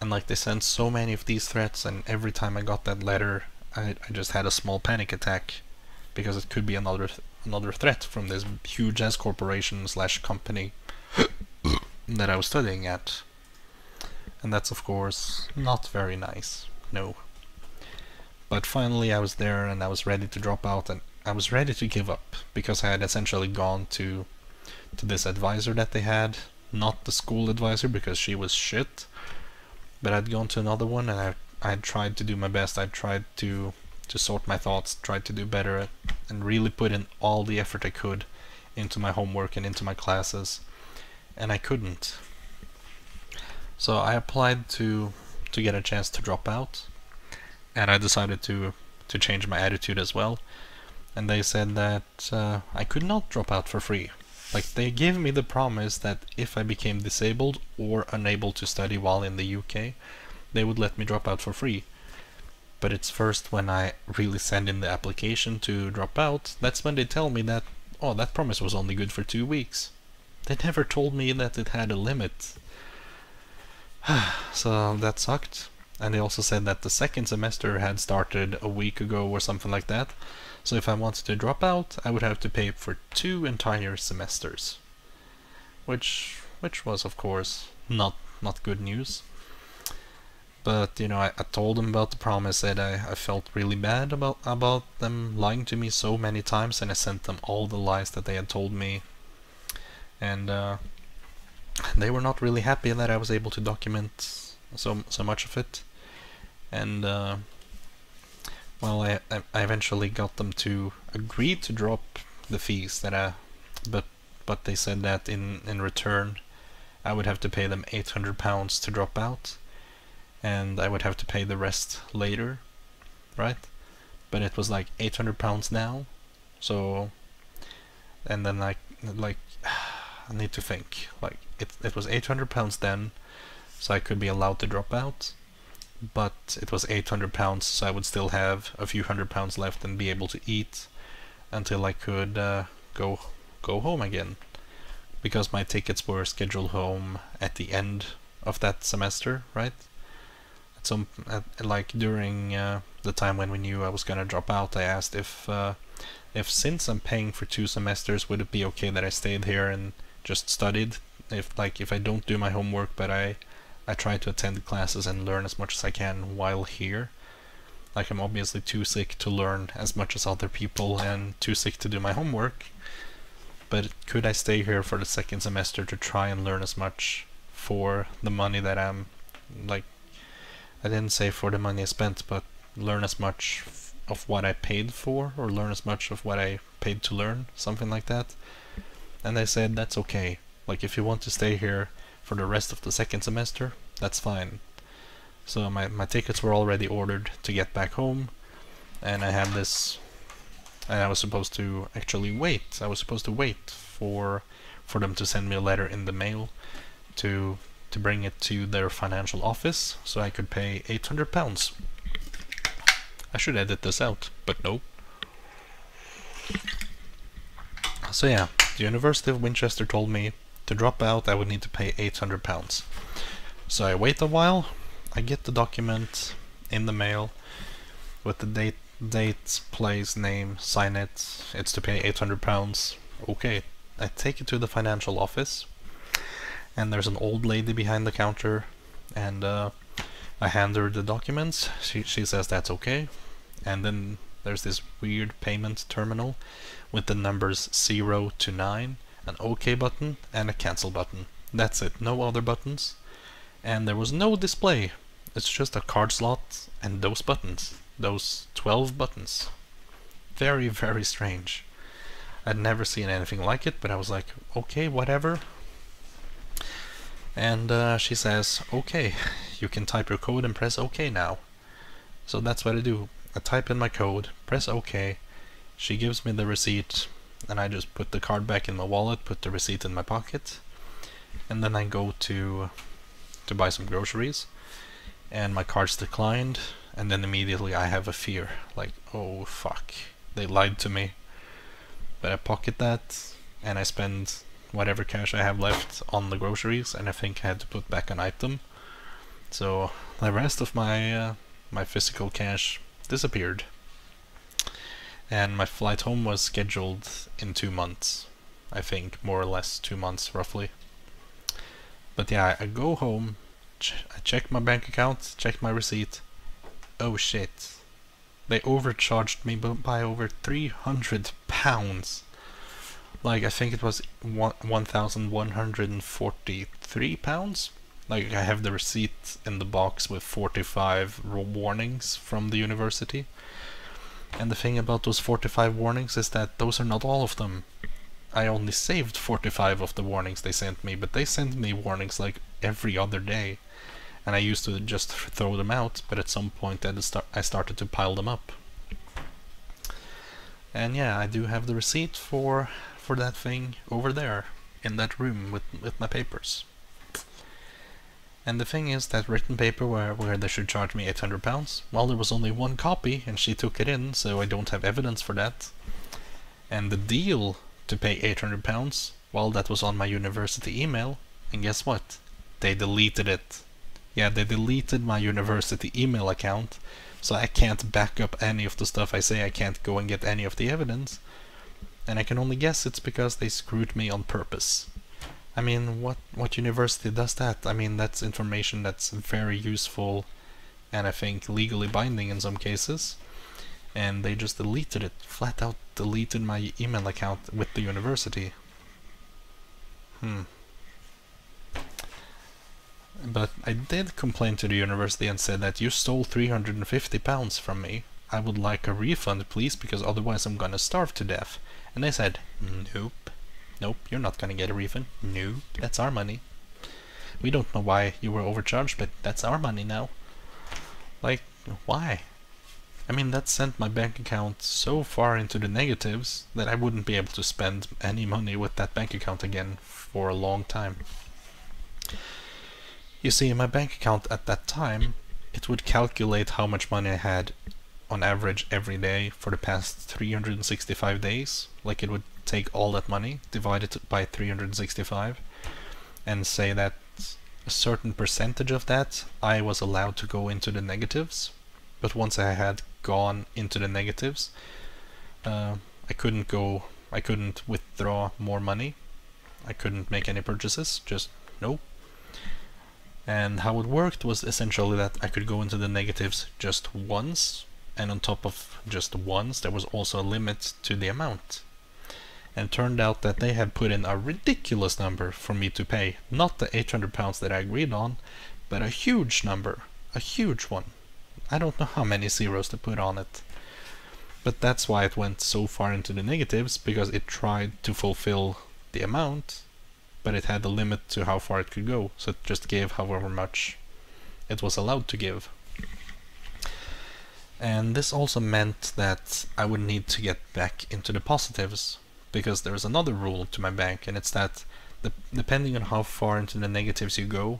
And like they sent so many of these threats, and every time I got that letter, I just had a small panic attack, because it could be another threat from this huge S corporation slash company that I was studying at. And that's of course not very nice, no. But finally I was there and I was ready to drop out, and I was ready to give up, because I had essentially gone to this advisor that they had, not the school advisor because she was shit, but I'd gone to another one, and I'd tried to do my best. I'd tried to sort my thoughts, tried to do better, and really put in all the effort I could into my homework and into my classes, and I couldn't. So I applied to get a chance to drop out, and I decided to change my attitude as well. And they said that I could not drop out for free. Like, they gave me the promise that if I became disabled or unable to study while in the UK, they would let me drop out for free. But it's first when I really send in the application to drop out, that's when they tell me that, oh, that promise was only good for 2 weeks. They never told me that it had a limit. So that sucked. And they also said that the second semester had started a week ago or something like that. So if I wanted to drop out, I would have to pay for 2 entire semesters. Which was of course not good news. But you know, I told them about the promise, that I felt really bad about them lying to me so many times, and I sent them all the lies that they had told me. And they were not really happy that I was able to document so much of it. And well, I eventually got them to agree to drop the fees that but they said that in return I would have to pay them £800 to drop out, and I would have to pay the rest later, right? But it was like £800 now, so, and then I need to think, like it was £800 then, so I could be allowed to drop out. But it was £800, so I would still have a few £100 left and be able to eat until I could go home again, because my tickets were scheduled home at the end of that semester, right? Like during the time when we knew I was gonna drop out, I asked if since I'm paying for 2 semesters, would it be okay that I stayed here and just studied? If I don't do my homework, but I try to attend classes and learn as much as I can while here. Like, I'm obviously too sick to learn as much as other people and too sick to do my homework, but could I stay here for the second semester to try and learn as much for the money that I'm, like, I didn't say for the money I spent, but learn as much of what I paid for, or learn as much of what I paid to learn, something like that. And they said that's okay. Like, if you want to stay here for the rest of the second semester, that's fine. So my tickets were already ordered to get back home, and I had this, and I was supposed to actually wait. I was supposed to wait for them to send me a letter in the mail to bring it to their financial office, so I could pay £800. I should edit this out, but no. So yeah, the University of Winchester told me to drop out I would need to pay £800. So I wait a while, I get the document in the mail with the date, place, name, sign it, it's to pay £800. Okay, I take it to the financial office, and there's an old lady behind the counter, and I hand her the documents. She says that's okay, and then there's this weird payment terminal with the numbers 0 to 9, an OK button, and a cancel button. That's it, no other buttons. And there was no display. It's just a card slot and those buttons. Those 12 buttons. Very, very strange. I'd never seen anything like it, but I was like, okay, whatever. And she says, okay, you can type your code and press OK now. So that's what I do. I type in my code, press OK. She gives me the receipt, and I just put the card back in my wallet, put the receipt in my pocket, and then I go to buy some groceries, and my card's declined, and then immediately I have a fear, like, oh fuck, they lied to me. But I pocket that, and I spend whatever cash I have left on the groceries, and I think I had to put back an item. So the rest of my my physical cash disappeared. And my flight home was scheduled in 2 months. I think, more or less 2 months roughly. But yeah, I go home, I check my bank account, check my receipt. Oh shit. They overcharged me by over £300. Like, I think it was £1,143. Like, I have the receipt in the box with 45 warnings from the university. And the thing about those 45 warnings is that those are not all of them. I only saved 45 of the warnings they sent me, but they sent me warnings like every other day. And I used to just throw them out, but at some point I started to pile them up. And yeah, I do have the receipt for that thing over there, in that room with my papers. And the thing is, that written paper where they should charge me £800, well, there was only one copy, and she took it in, so I don't have evidence for that. And the deal to pay £800, well, that was on my university email, and guess what? They deleted it. Yeah, they deleted my university email account, so I can't back up any of the stuff I say. I can't go and get any of the evidence. And I can only guess it's because they screwed me on purpose. I mean, what university does that? I mean, that's information that's very useful and I think legally binding in some cases. And they just deleted it, flat out deleted my email account with the university. But I did complain to the university and said that you stole £350 from me. I would like a refund, please, because otherwise I'm gonna starve to death. And they said, nope. Nope, you're not gonna get a refund. No, that's our money. We don't know why you were overcharged, but that's our money now. Like, why? I mean, that sent my bank account so far into the negatives that I wouldn't be able to spend any money with that bank account again for a long time. You see, in my bank account at that time, it would calculate how much money I had on average every day for the past 365 days. Like, it would take all that money, divide it by 365, and say that a certain percentage of that I was allowed to go into the negatives. But once I had gone into the negatives, I couldn't withdraw more money. I couldn't make any purchases, just no. And how it worked was essentially that I could go into the negatives just once, and on top of just once there was also a limit to the amount. And it turned out that they had put in a ridiculous number for me to pay. Not the £800 that I agreed on, but a huge number. A huge one. I don't know how many zeros to put on it. But that's why it went so far into the negatives, because it tried to fulfill the amount, but it had a limit to how far it could go, so it just gave however much it was allowed to give. And this also meant that I would need to get back into the positives, because there's another rule to my bank, and it's that depending on how far into the negatives you go,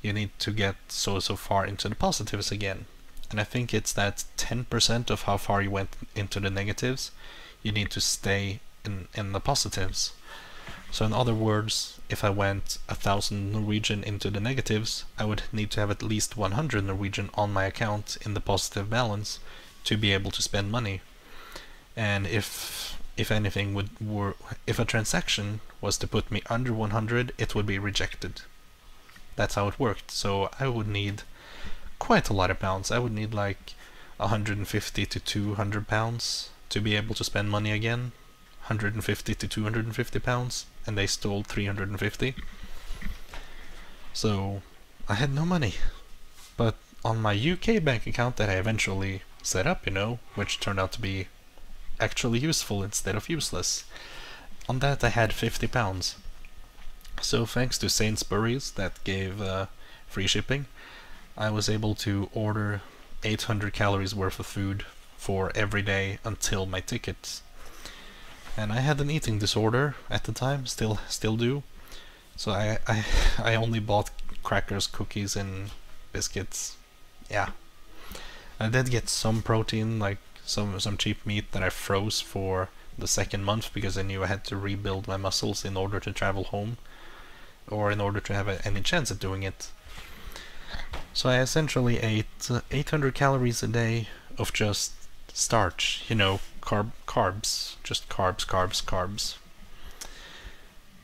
you need to get so far into the positives again. And I think it's that 10% of how far you went into the negatives, you need to stay in the positives. So in other words, if I went 1,000 Norwegian into the negatives, I would need to have at least 100 Norwegian on my account in the positive balance to be able to spend money. And if anything if a transaction was to put me under 100, it would be rejected. That's how it worked. So I would need quite a lot of pounds. I would need like 150 to 200 pounds to be able to spend money again. 150 to 250 pounds, and they stole 350. So I had no money. But on my UK bank account that I eventually set up, which turned out to be actually useful instead of useless, on that I had 50 pounds. So thanks to Sainsbury's that gave free shipping, I was able to order 800 calories worth of food for every day until my ticket. And I had an eating disorder at the time, still do. So I only bought crackers, cookies, and biscuits. Yeah. I did get some protein, like some cheap meat that I froze for the second month because I knew I had to rebuild my muscles in order to travel home, or in order to have any chance at doing it. So I essentially ate 800 calories a day of just starch, you know, carbs, just carbs.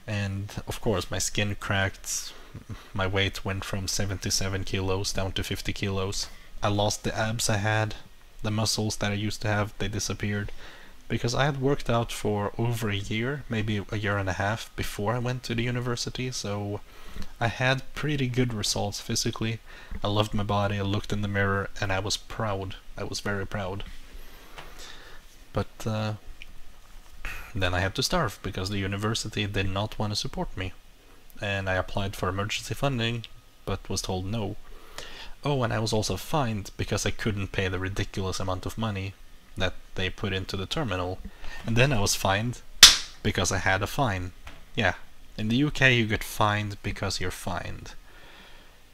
And of course my skin cracked, my weight went from 77 kilos down to 50 kilos. I lost the abs I had, the muscles that I used to have, they disappeared. Because I had worked out for over a year, maybe a year and a half before I went to the university, so I had pretty good results physically. I loved my body, I looked in the mirror, and I was proud. I was very proud. But then I had to starve because the university did not want to support me. And I applied for emergency funding, but was told no. Oh, and I was also fined because I couldn't pay the ridiculous amount of money that they put into the terminal. And then I was fined because I had a fine. Yeah, in the UK you get fined because you're fined.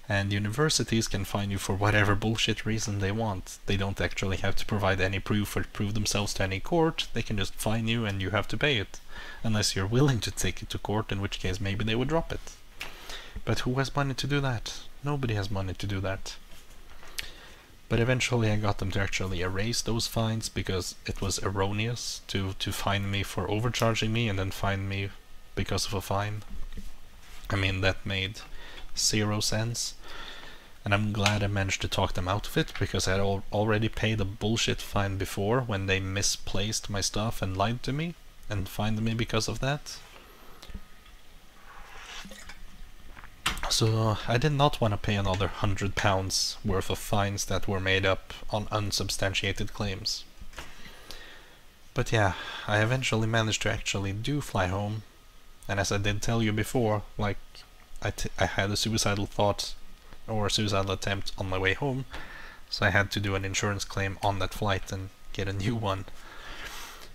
And universities can fine you for whatever bullshit reason they want. They don't actually have to provide any proof or prove themselves to any court. They can just fine you and you have to pay it. Unless you're willing to take it to court, in which case maybe they would drop it. But who has money to do that? Nobody has money to do that. But eventually I got them to actually erase those fines because it was erroneous to fine me for overcharging me and then fine me because of a fine. I mean, that made 0 sense. And I'm glad I managed to talk them out of it because I had already paid a bullshit fine before when they misplaced my stuff and lied to me and fined me because of that. So I did not want to pay another £100 worth of fines that were made up on unsubstantiated claims. But yeah, I eventually managed to actually do fly home, and as I did tell you before, like I had a suicidal thought or a suicidal attempt on my way home, so I had to do an insurance claim on that flight and get a new one.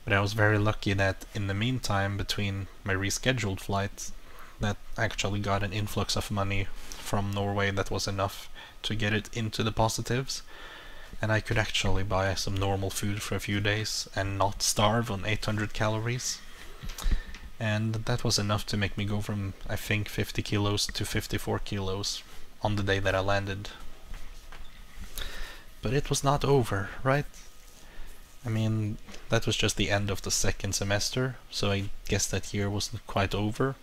But I was very lucky that in the meantime, between my rescheduled flight, that actually got an influx of money from Norway that was enough to get it into the positives, and I could actually buy some normal food for a few days and not starve on 800 calories. And that was enough to make me go from, I think, 50 kilos to 54 kilos on the day that I landed. But it was not over, right? I mean, that was just the end of the second semester, so I guess that year wasn't quite over.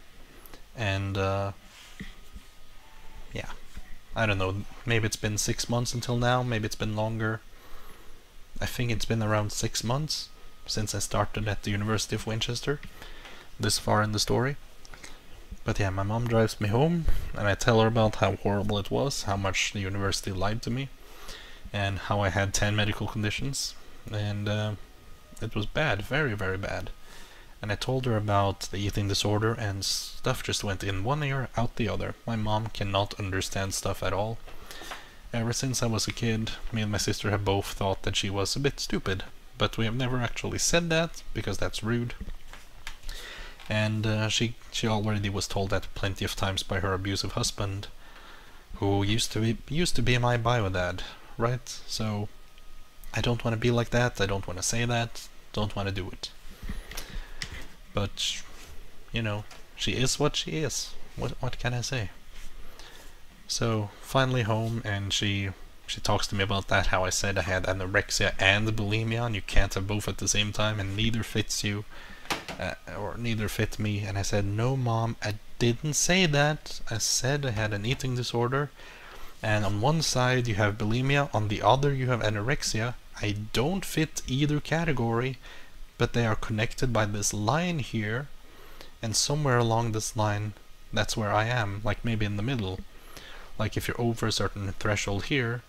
And yeah, I don't know, maybe it's been 6 months until now, maybe it's been longer. I think it's been around 6 months since I started at the University of Winchester, this far in the story. But yeah, my mom drives me home and I tell her about how horrible it was, how much the university lied to me, and how I had 10 medical conditions, and it was bad, very, very bad. And I told her about the eating disorder, and stuff just went in one ear, out the other. My mom cannot understand stuff at all. Ever since I was a kid, me and my sister have both thought that she was a bit stupid, but we have never actually said that, because that's rude. And she already was told that plenty of times by her abusive husband, who used to be my bio dad, right? So I don't want to be like that, I don't want to say that, don't want to do it. But, you know, she is what she is. What can I say? So, finally home, and she talks to me about that, how I said I had anorexia and bulimia, and you can't have both at the same time, and neither fits you, or neither fit me. And I said, no mom, I didn't say that. I said I had an eating disorder, and on one side you have bulimia, on the other you have anorexia. I don't fit either category, but they are connected by this line here, and somewhere along this line, that's where I am, like maybe in the middle. Like if you're over a certain threshold here,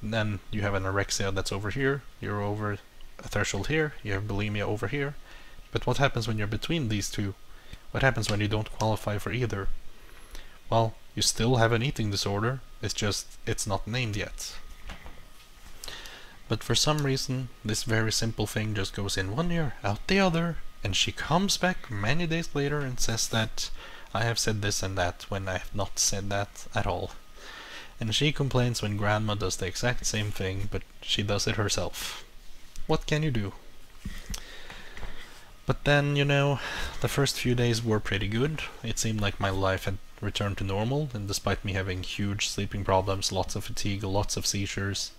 then you have anorexia that's over here, you're over a threshold here, you have bulimia over here. But what happens when you're between these two? What happens when you don't qualify for either? Well, you still have an eating disorder, it's just, it's not named yet. But for some reason, this very simple thing just goes in one ear, out the other, and she comes back many days later and says that I have said this and that when I have not said that at all. And she complains when grandma does the exact same thing, but she does it herself. What can you do? But then, you know, the first few days were pretty good. It seemed like my life had returned to normal, and despite me having huge sleeping problems, lots of fatigue, lots of seizures,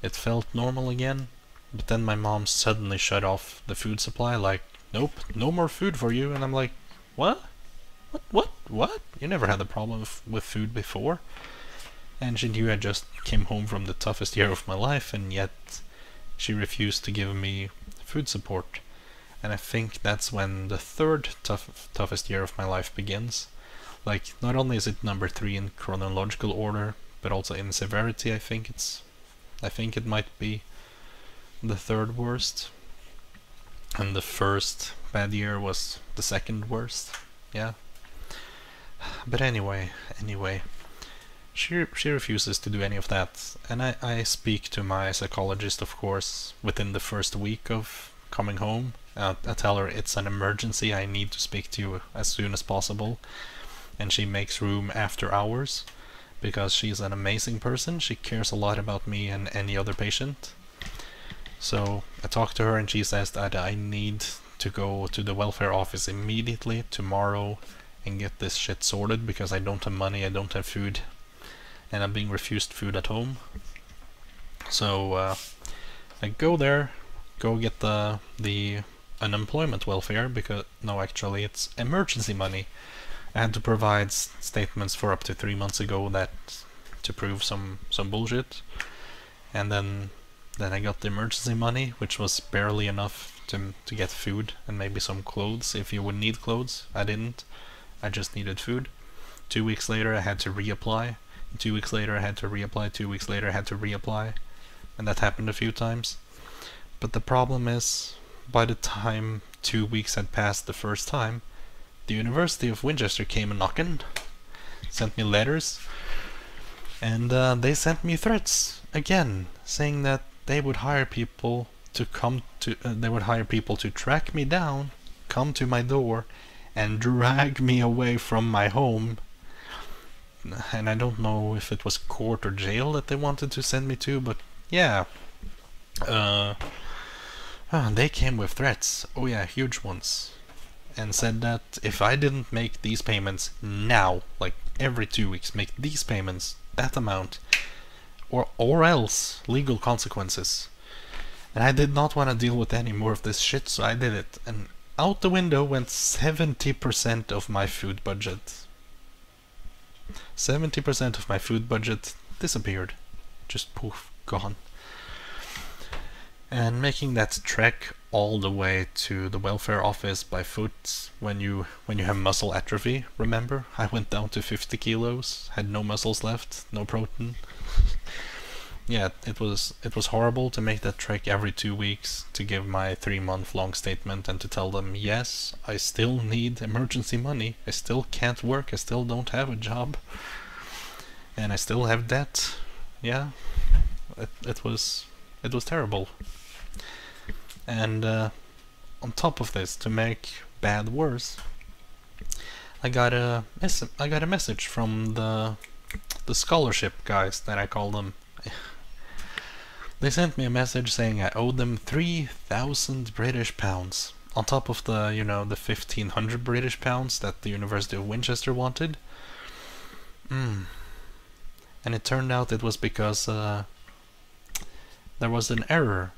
it felt normal again. But then my mom suddenly shut off the food supply, like, nope, no more food for you. And I'm like, what? What? You never had a problem with food before? And she knew I just came home from the toughest year of my life, and yet she refused to give me food support. And I think that's when the third toughest year of my life begins. Like, not only is it number 3 in chronological order, but also in severity. I think it might be the third worst. And the first bad year was the second worst. Yeah. But anyway, she refuses to do any of that, and I speak to my psychologist, of course, within the first week of coming home. I tell her it's an emergency, I need to speak to you as soon as possible, and she makes room after hours, because she's an amazing person. She cares a lot about me and any other patient. So I talk to her, and she says that I need to go to the welfare office immediately, tomorrow, and get this shit sorted, because I don't have money, I don't have food, and I'm being refused food at home. So I go there, go get the unemployment welfare, because no, actually it's emergency money. I had to provide statements for up to 3 months ago that to prove some bullshit, and then I got the emergency money, which was barely enough to get food and maybe some clothes if you would need clothes. I didn't. I just needed food. 2 weeks later I had to reapply. 2 weeks later I had to reapply. 2 weeks later I had to reapply. And that happened a few times. But the problem is, by the time 2 weeks had passed the first time, the University of Winchester came a knocking, sent me letters, and they sent me threats again, saying that they would hire people to come to they would hire people to track me down, come to my door, and drag me away from my home. And I don't know if it was court or jail that they wanted to send me to, but yeah. They came with threats, oh yeah, huge ones, and said that if I didn't make these payments now, like every 2 weeks, make these payments, that amount, or else legal consequences. And I did not want to deal with any more of this shit, so I did it, and out the window went 70% of my food budget. 70% of my food budget disappeared. Just poof, gone. And making that trek all the way to the welfare office by foot when you have muscle atrophy, remember? I went down to 50 kilos, had no muscles left, no protein. Yeah, it was horrible to make that trek every 2 weeks, to give my 3-month long statement and to tell them, yes, I still need emergency money, I still can't work, I still don't have a job, and I still have debt. Yeah, it was terrible. And on top of this, to make bad worse, I got a message from the scholarship guys, that I call them. They sent me a message saying I owed them 3,000 British pounds on top of the, you know, the 1,500 British pounds that the University of Winchester wanted. And it turned out it was because there was an error.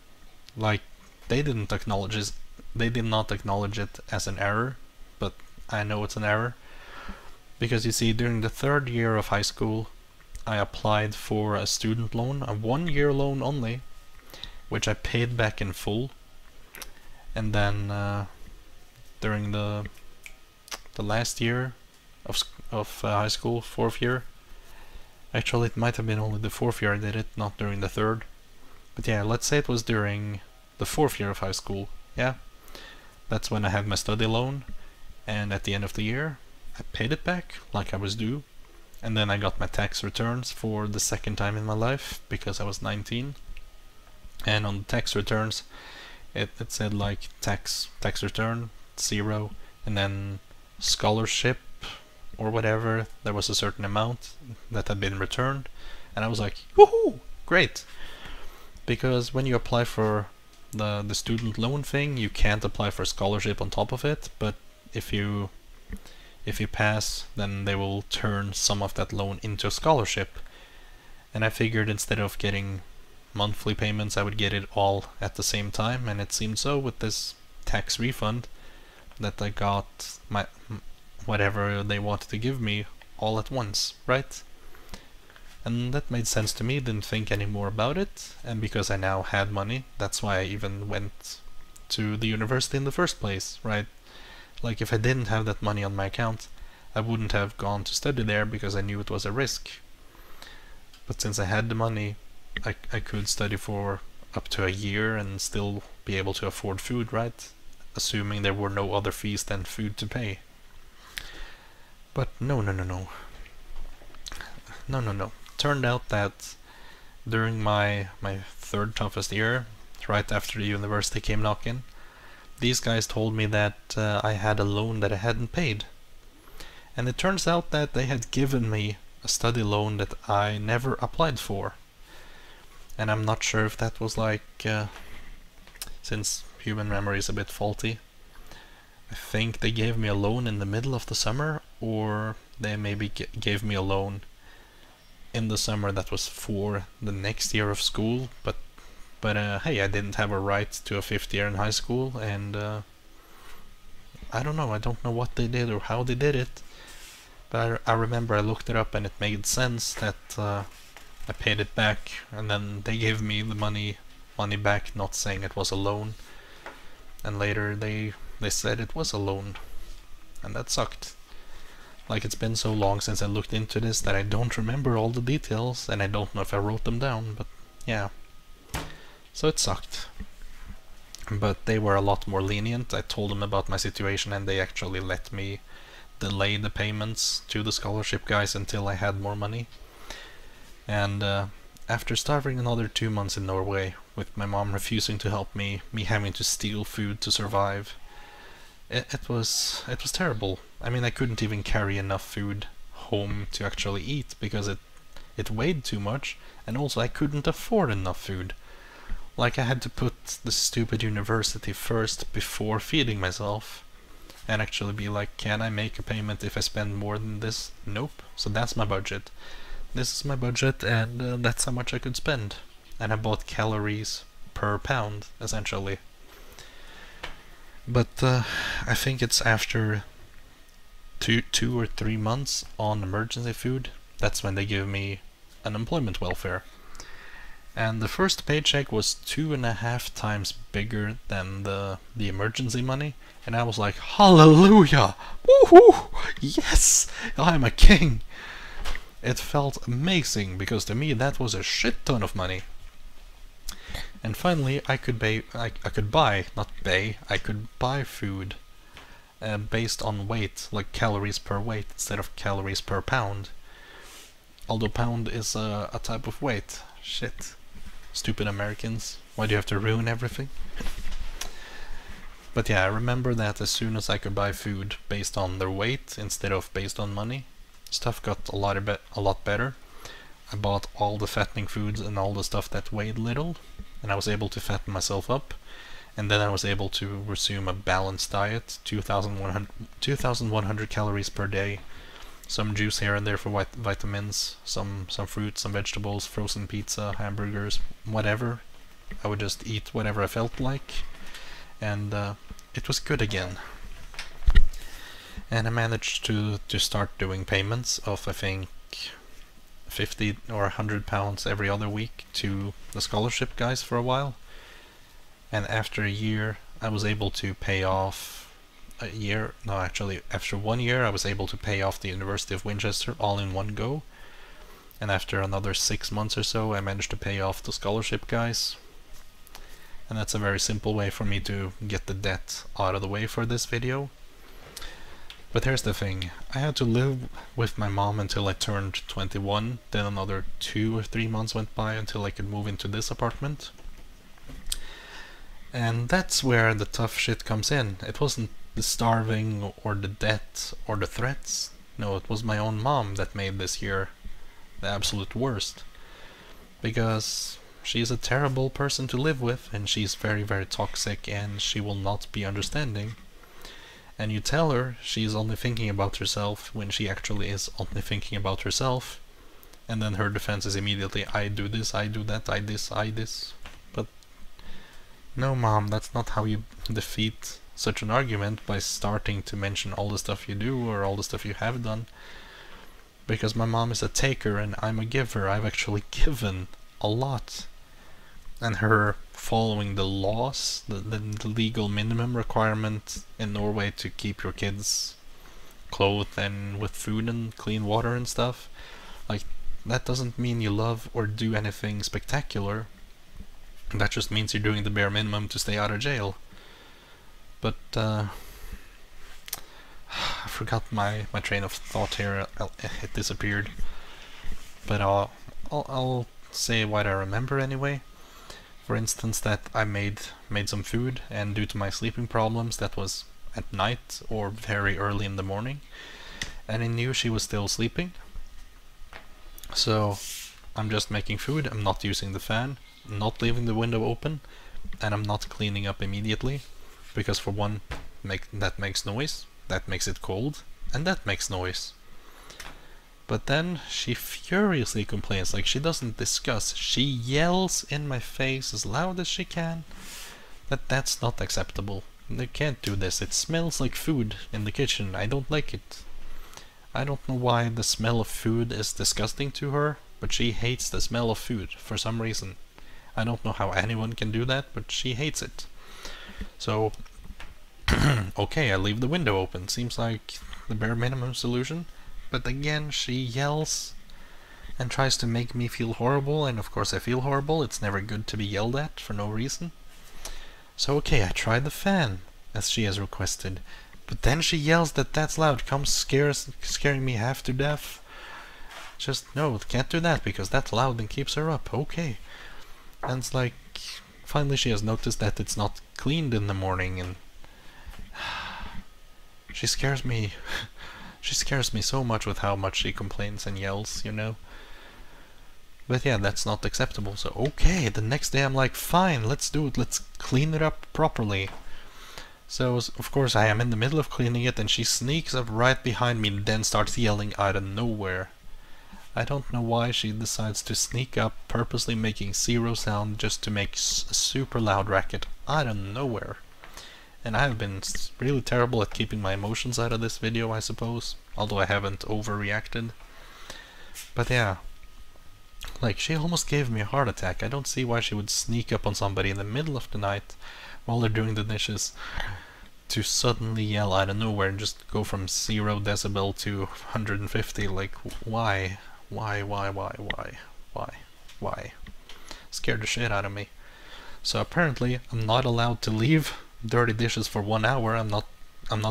Like, they did not acknowledge it as an error, but I know it's an error. Because you see, during the 3rd year of high school, I applied for a student loan, a 1-year loan only, which I paid back in full. And then during the last year of high school, 4th year, actually it might have been only the 4th year I did it, not during the 3rd. But yeah, let's say it was during the 4th year of high school. Yeah, that's when I had my study loan, and at the end of the year I paid it back like I was due. And then I got my tax returns for the 2nd time in my life, because I was 19. And on the tax returns it said like tax return 0, and then scholarship or whatever, there was a certain amount that had been returned. And I was like, woohoo, great! Because when you apply for the student loan thing, you can't apply for a scholarship on top of it, but if you pass, then they will turn some of that loan into a scholarship. And I figured instead of getting monthly payments, I would get it all at the same time, and it seemed so with this tax refund, that I got my whatever they wanted to give me all at once, right? And that made sense to me, didn't think any more about it, and because I now had money, that's why I even went to the university in the first place, right? Like, if I didn't have that money on my account, I wouldn't have gone to study there because I knew it was a risk. But since I had the money, I could study for up to a year and still be able to afford food, right? Assuming there were no other fees than food to pay. But no. Turned out that during my third toughest year, right after the university came knocking, these guys told me that I had a loan that I hadn't paid. And it turns out that they had given me a study loan that I never applied for. And I'm not sure if that was like, since human memory is a bit faulty, I think they gave me a loan in the middle of the summer, or they maybe gave me a loan in the summer that was for the next year of school, but hey, I didn't have a right to a fifth year in high school, and I don't know what they did or how they did it, but I remember I looked it up and it made sense that I paid it back, and then they gave me the money back, not saying it was a loan, and later they said it was a loan, and that sucked. Like, it's been so long since I looked into this that I don't remember all the details, and I don't know if I wrote them down, but yeah. So it sucked. But they were a lot more lenient. I told them about my situation and they actually let me delay the payments to the scholarship guys until I had more money. And after starving another 2 months in Norway, with my mom refusing to help me having to steal food to survive, it was terrible. I mean, I couldn't even carry enough food home to actually eat because it weighed too much, and also I couldn't afford enough food. Like, I had to put the stupid university first before feeding myself, and actually be like, can I make a payment if I spend more than this? Nope. So that's my budget. This is my budget, and that's how much I could spend. And I bought calories per pound, essentially. But I think it's after two or 3 months on emergency food, that's when they give me unemployment welfare. And the first paycheck was 2.5 times bigger than the emergency money, and I was like, hallelujah! Woohoo! Yes! I'm a king! It felt amazing, because to me that was a shit ton of money. And finally I could buy food based on weight, like calories per weight instead of calories per pound. Although pound is a type of weight. Shit. Stupid Americans. Why do you have to ruin everything? But yeah, I remember that as soon as I could buy food based on their weight instead of based on money, stuff got a lot better. I bought all the fattening foods and all the stuff that weighed little, and I was able to fatten myself up. And then I was able to resume a balanced diet, 2,100 calories per day, some juice here and there for vitamins, some fruits, some vegetables, frozen pizza, hamburgers, whatever. I would just eat whatever I felt like, and it was good again. And I managed to start doing payments of, I think, 50 or 100 pounds every other week to the scholarship guys for a while. And after a year, I was able to pay off after 1 year, I was able to pay off the University of Winchester all in one go. And after another 6 months or so, I managed to pay off the scholarship guys. And that's a very simple way for me to get the debt out of the way for this video. But here's the thing, I had to live with my mom until I turned 21, then another 2 or 3 months went by until I could move into this apartment. And that's where the tough shit comes in. It wasn't the starving or the debt or the threats. No, it was my own mom that made this year the absolute worst. Because she's a terrible person to live with, and she's very, very toxic, and she will not be understanding. And you tell her she's only thinking about herself when she actually is only thinking about herself, and then her defense is immediately, I do this, I do that, I this. But no, Mom, that's not how you defeat such an argument, by starting to mention all the stuff you do or all the stuff you have done. Because my mom is a taker and I'm a giver. I've actually given a lot. And her following the laws, the legal minimum requirement in Norway to keep your kids clothed and with food and clean water and stuff, like, that doesn't mean you love or do anything spectacular. That just means you're doing the bare minimum to stay out of jail. But I forgot my train of thought here. It disappeared. But I'll say what I remember anyway. For instance, that I made some food, and due to my sleeping problems, that was at night or very early in the morning, and I knew she was still sleeping. So I'm just making food. I'm not using the fan, not leaving the window open, and I'm not cleaning up immediately, because for one, that makes noise. That makes it cold, and that makes noise. But then she furiously complains, like, she doesn't discuss, she yells in my face as loud as she can that that's not acceptable. They can't do this. It smells like food in the kitchen. I don't like it. I don't know why the smell of food is disgusting to her, but she hates the smell of food for some reason. I don't know how anyone can do that, but she hates it. So okay, I leave the window open. Seems like the bare minimum solution. But again, she yells and tries to make me feel horrible, and of course I feel horrible. It's never good to be yelled at for no reason. So okay, I tried the fan, as she has requested. But then she yells that that's loud, comes scaring me half to death. Just, no, can't do that, because that's loud and keeps her up. Okay. And it's like, finally she has noticed that it's not cleaned in the morning, and she scares me. She scares me so much with how much she complains and yells, you know. But yeah, that's not acceptable. So okay, the next day I'm like, fine, let's do it. Let's clean it up properly. So of course I am in the middle of cleaning it, and she sneaks up right behind me and then starts yelling out of nowhere. I don't know why she decides to sneak up, purposely making zero sound just to make a super loud racket out of nowhere. And I've been really terrible at keeping my emotions out of this video, I suppose, although I haven't overreacted. But yeah, like, she almost gave me a heart attack. I don't see why she would sneak up on somebody in the middle of the night while they're doing the dishes to suddenly yell out of nowhere and just go from 0 decibel to 150. Like, why? Why? Scared the shit out of me. So apparently I'm not allowed to leave dirty dishes for 1 hour. I'm not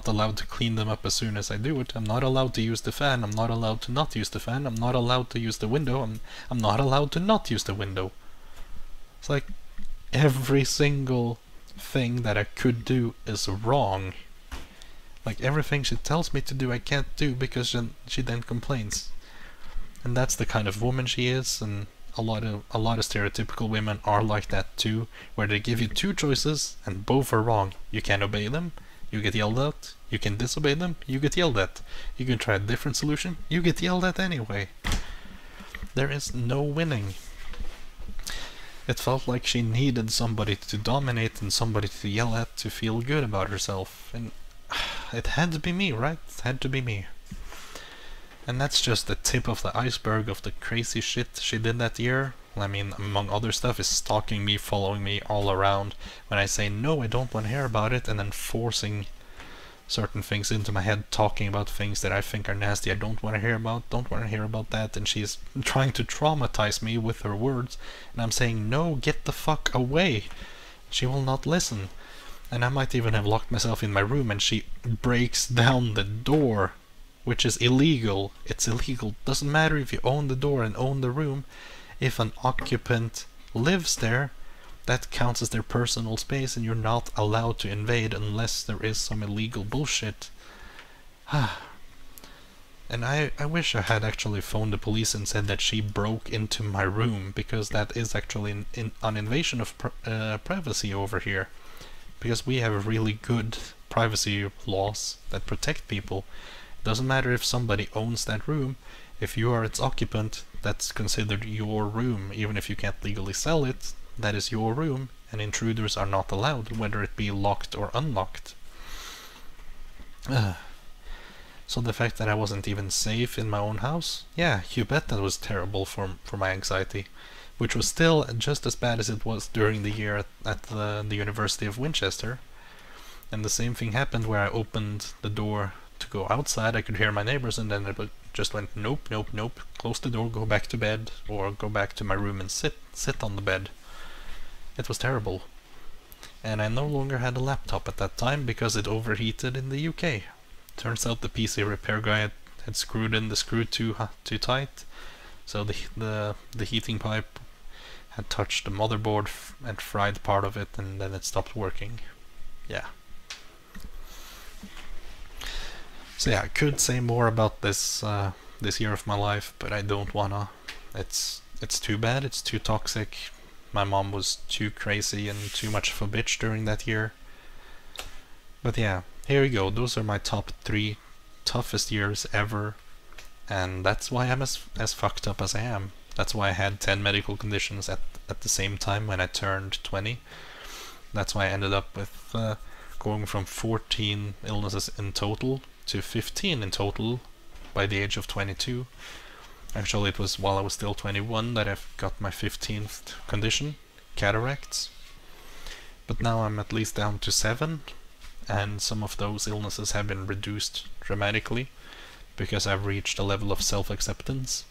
allowed to clean them up as soon as I do it. I'm not allowed to use the fan. I'm not allowed to not use the fan. I'm not allowed to use the window. I'm not allowed to not use the window. It's like every single thing that I could do is wrong. Like, everything she tells me to do I can't do, because she then complains. And that's the kind of woman she is, and a lot of stereotypical women are like that too, where they give you two choices and both are wrong. You can obey them, you get yelled at. You can disobey them, you get yelled at. You can try a different solution, you get yelled at anyway. There is no winning. It felt like she needed somebody to dominate and somebody to yell at to feel good about herself. And it had to be me, right? It had to be me. And that's just the tip of the iceberg of the crazy shit she did that year. I mean, among other stuff, is stalking me, following me all around when I say no, I don't want to hear about it, and then forcing certain things into my head, talking about things that I think are nasty, I don't want to hear about, don't want to hear about that, and she's trying to traumatize me with her words, and I'm saying, no, get the fuck away. She will not listen. And I might even have locked myself in my room, and she breaks down the door, which is illegal. It's illegal. Doesn't matter if you own the door and own the room. If an occupant lives there, that counts as their personal space, and you're not allowed to invade unless there is some illegal bullshit. And I wish I had actually phoned the police and said that she broke into my room, because that is actually an invasion of privacy over here. Because we have really good privacy laws that protect people. It doesn't matter if somebody owns that room. If you are its occupant, that's considered your room. Even if you can't legally sell it, that is your room, and intruders are not allowed, whether it be locked or unlocked. So the fact that I wasn't even safe in my own house, yeah, you bet that was terrible for my anxiety, which was still just as bad as it was during the year at the University of Winchester. And the same thing happened where I opened the door to go outside. I could hear my neighbors, and then it just went nope, nope, nope, close the door, go back to bed, or go back to my room and sit on the bed. It was terrible. And I no longer had a laptop at that time because it overheated in the UK. Turns out the PC repair guy had screwed in the screw too tight, so the heating pipe had touched the motherboard and fried part of it, and then it stopped working. Yeah. So yeah, I could say more about this this year of my life, but I don't wanna. It's too bad. It's too toxic. My mom was too crazy and too much of a bitch during that year. But yeah, here we go. Those are my top 3 toughest years ever, and that's why I'm as fucked up as I am. That's why I had 10 medical conditions at the same time when I turned 20. That's why I ended up with going from 14 illnesses in total to 15 in total by the age of 22. Actually, it was while I was still 21 that I got my 15th condition, cataracts. But now I'm at least down to 7, and some of those illnesses have been reduced dramatically because I've reached a level of self-acceptance.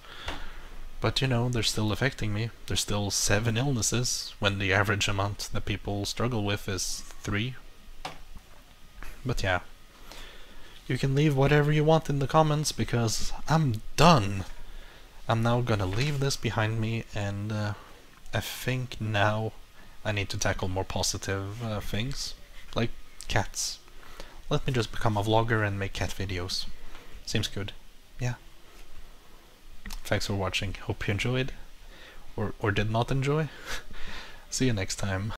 But you know, they're still affecting me. There's still 7 illnesses when the average amount that people struggle with is 3. But yeah, you can leave whatever you want in the comments because I'm done. I'm now gonna leave this behind me, and I think now I need to tackle more positive things, like cats. Let me just become a vlogger and make cat videos. Seems good. Yeah. Thanks for watching. Hope you enjoyed. Or did not enjoy. See you next time.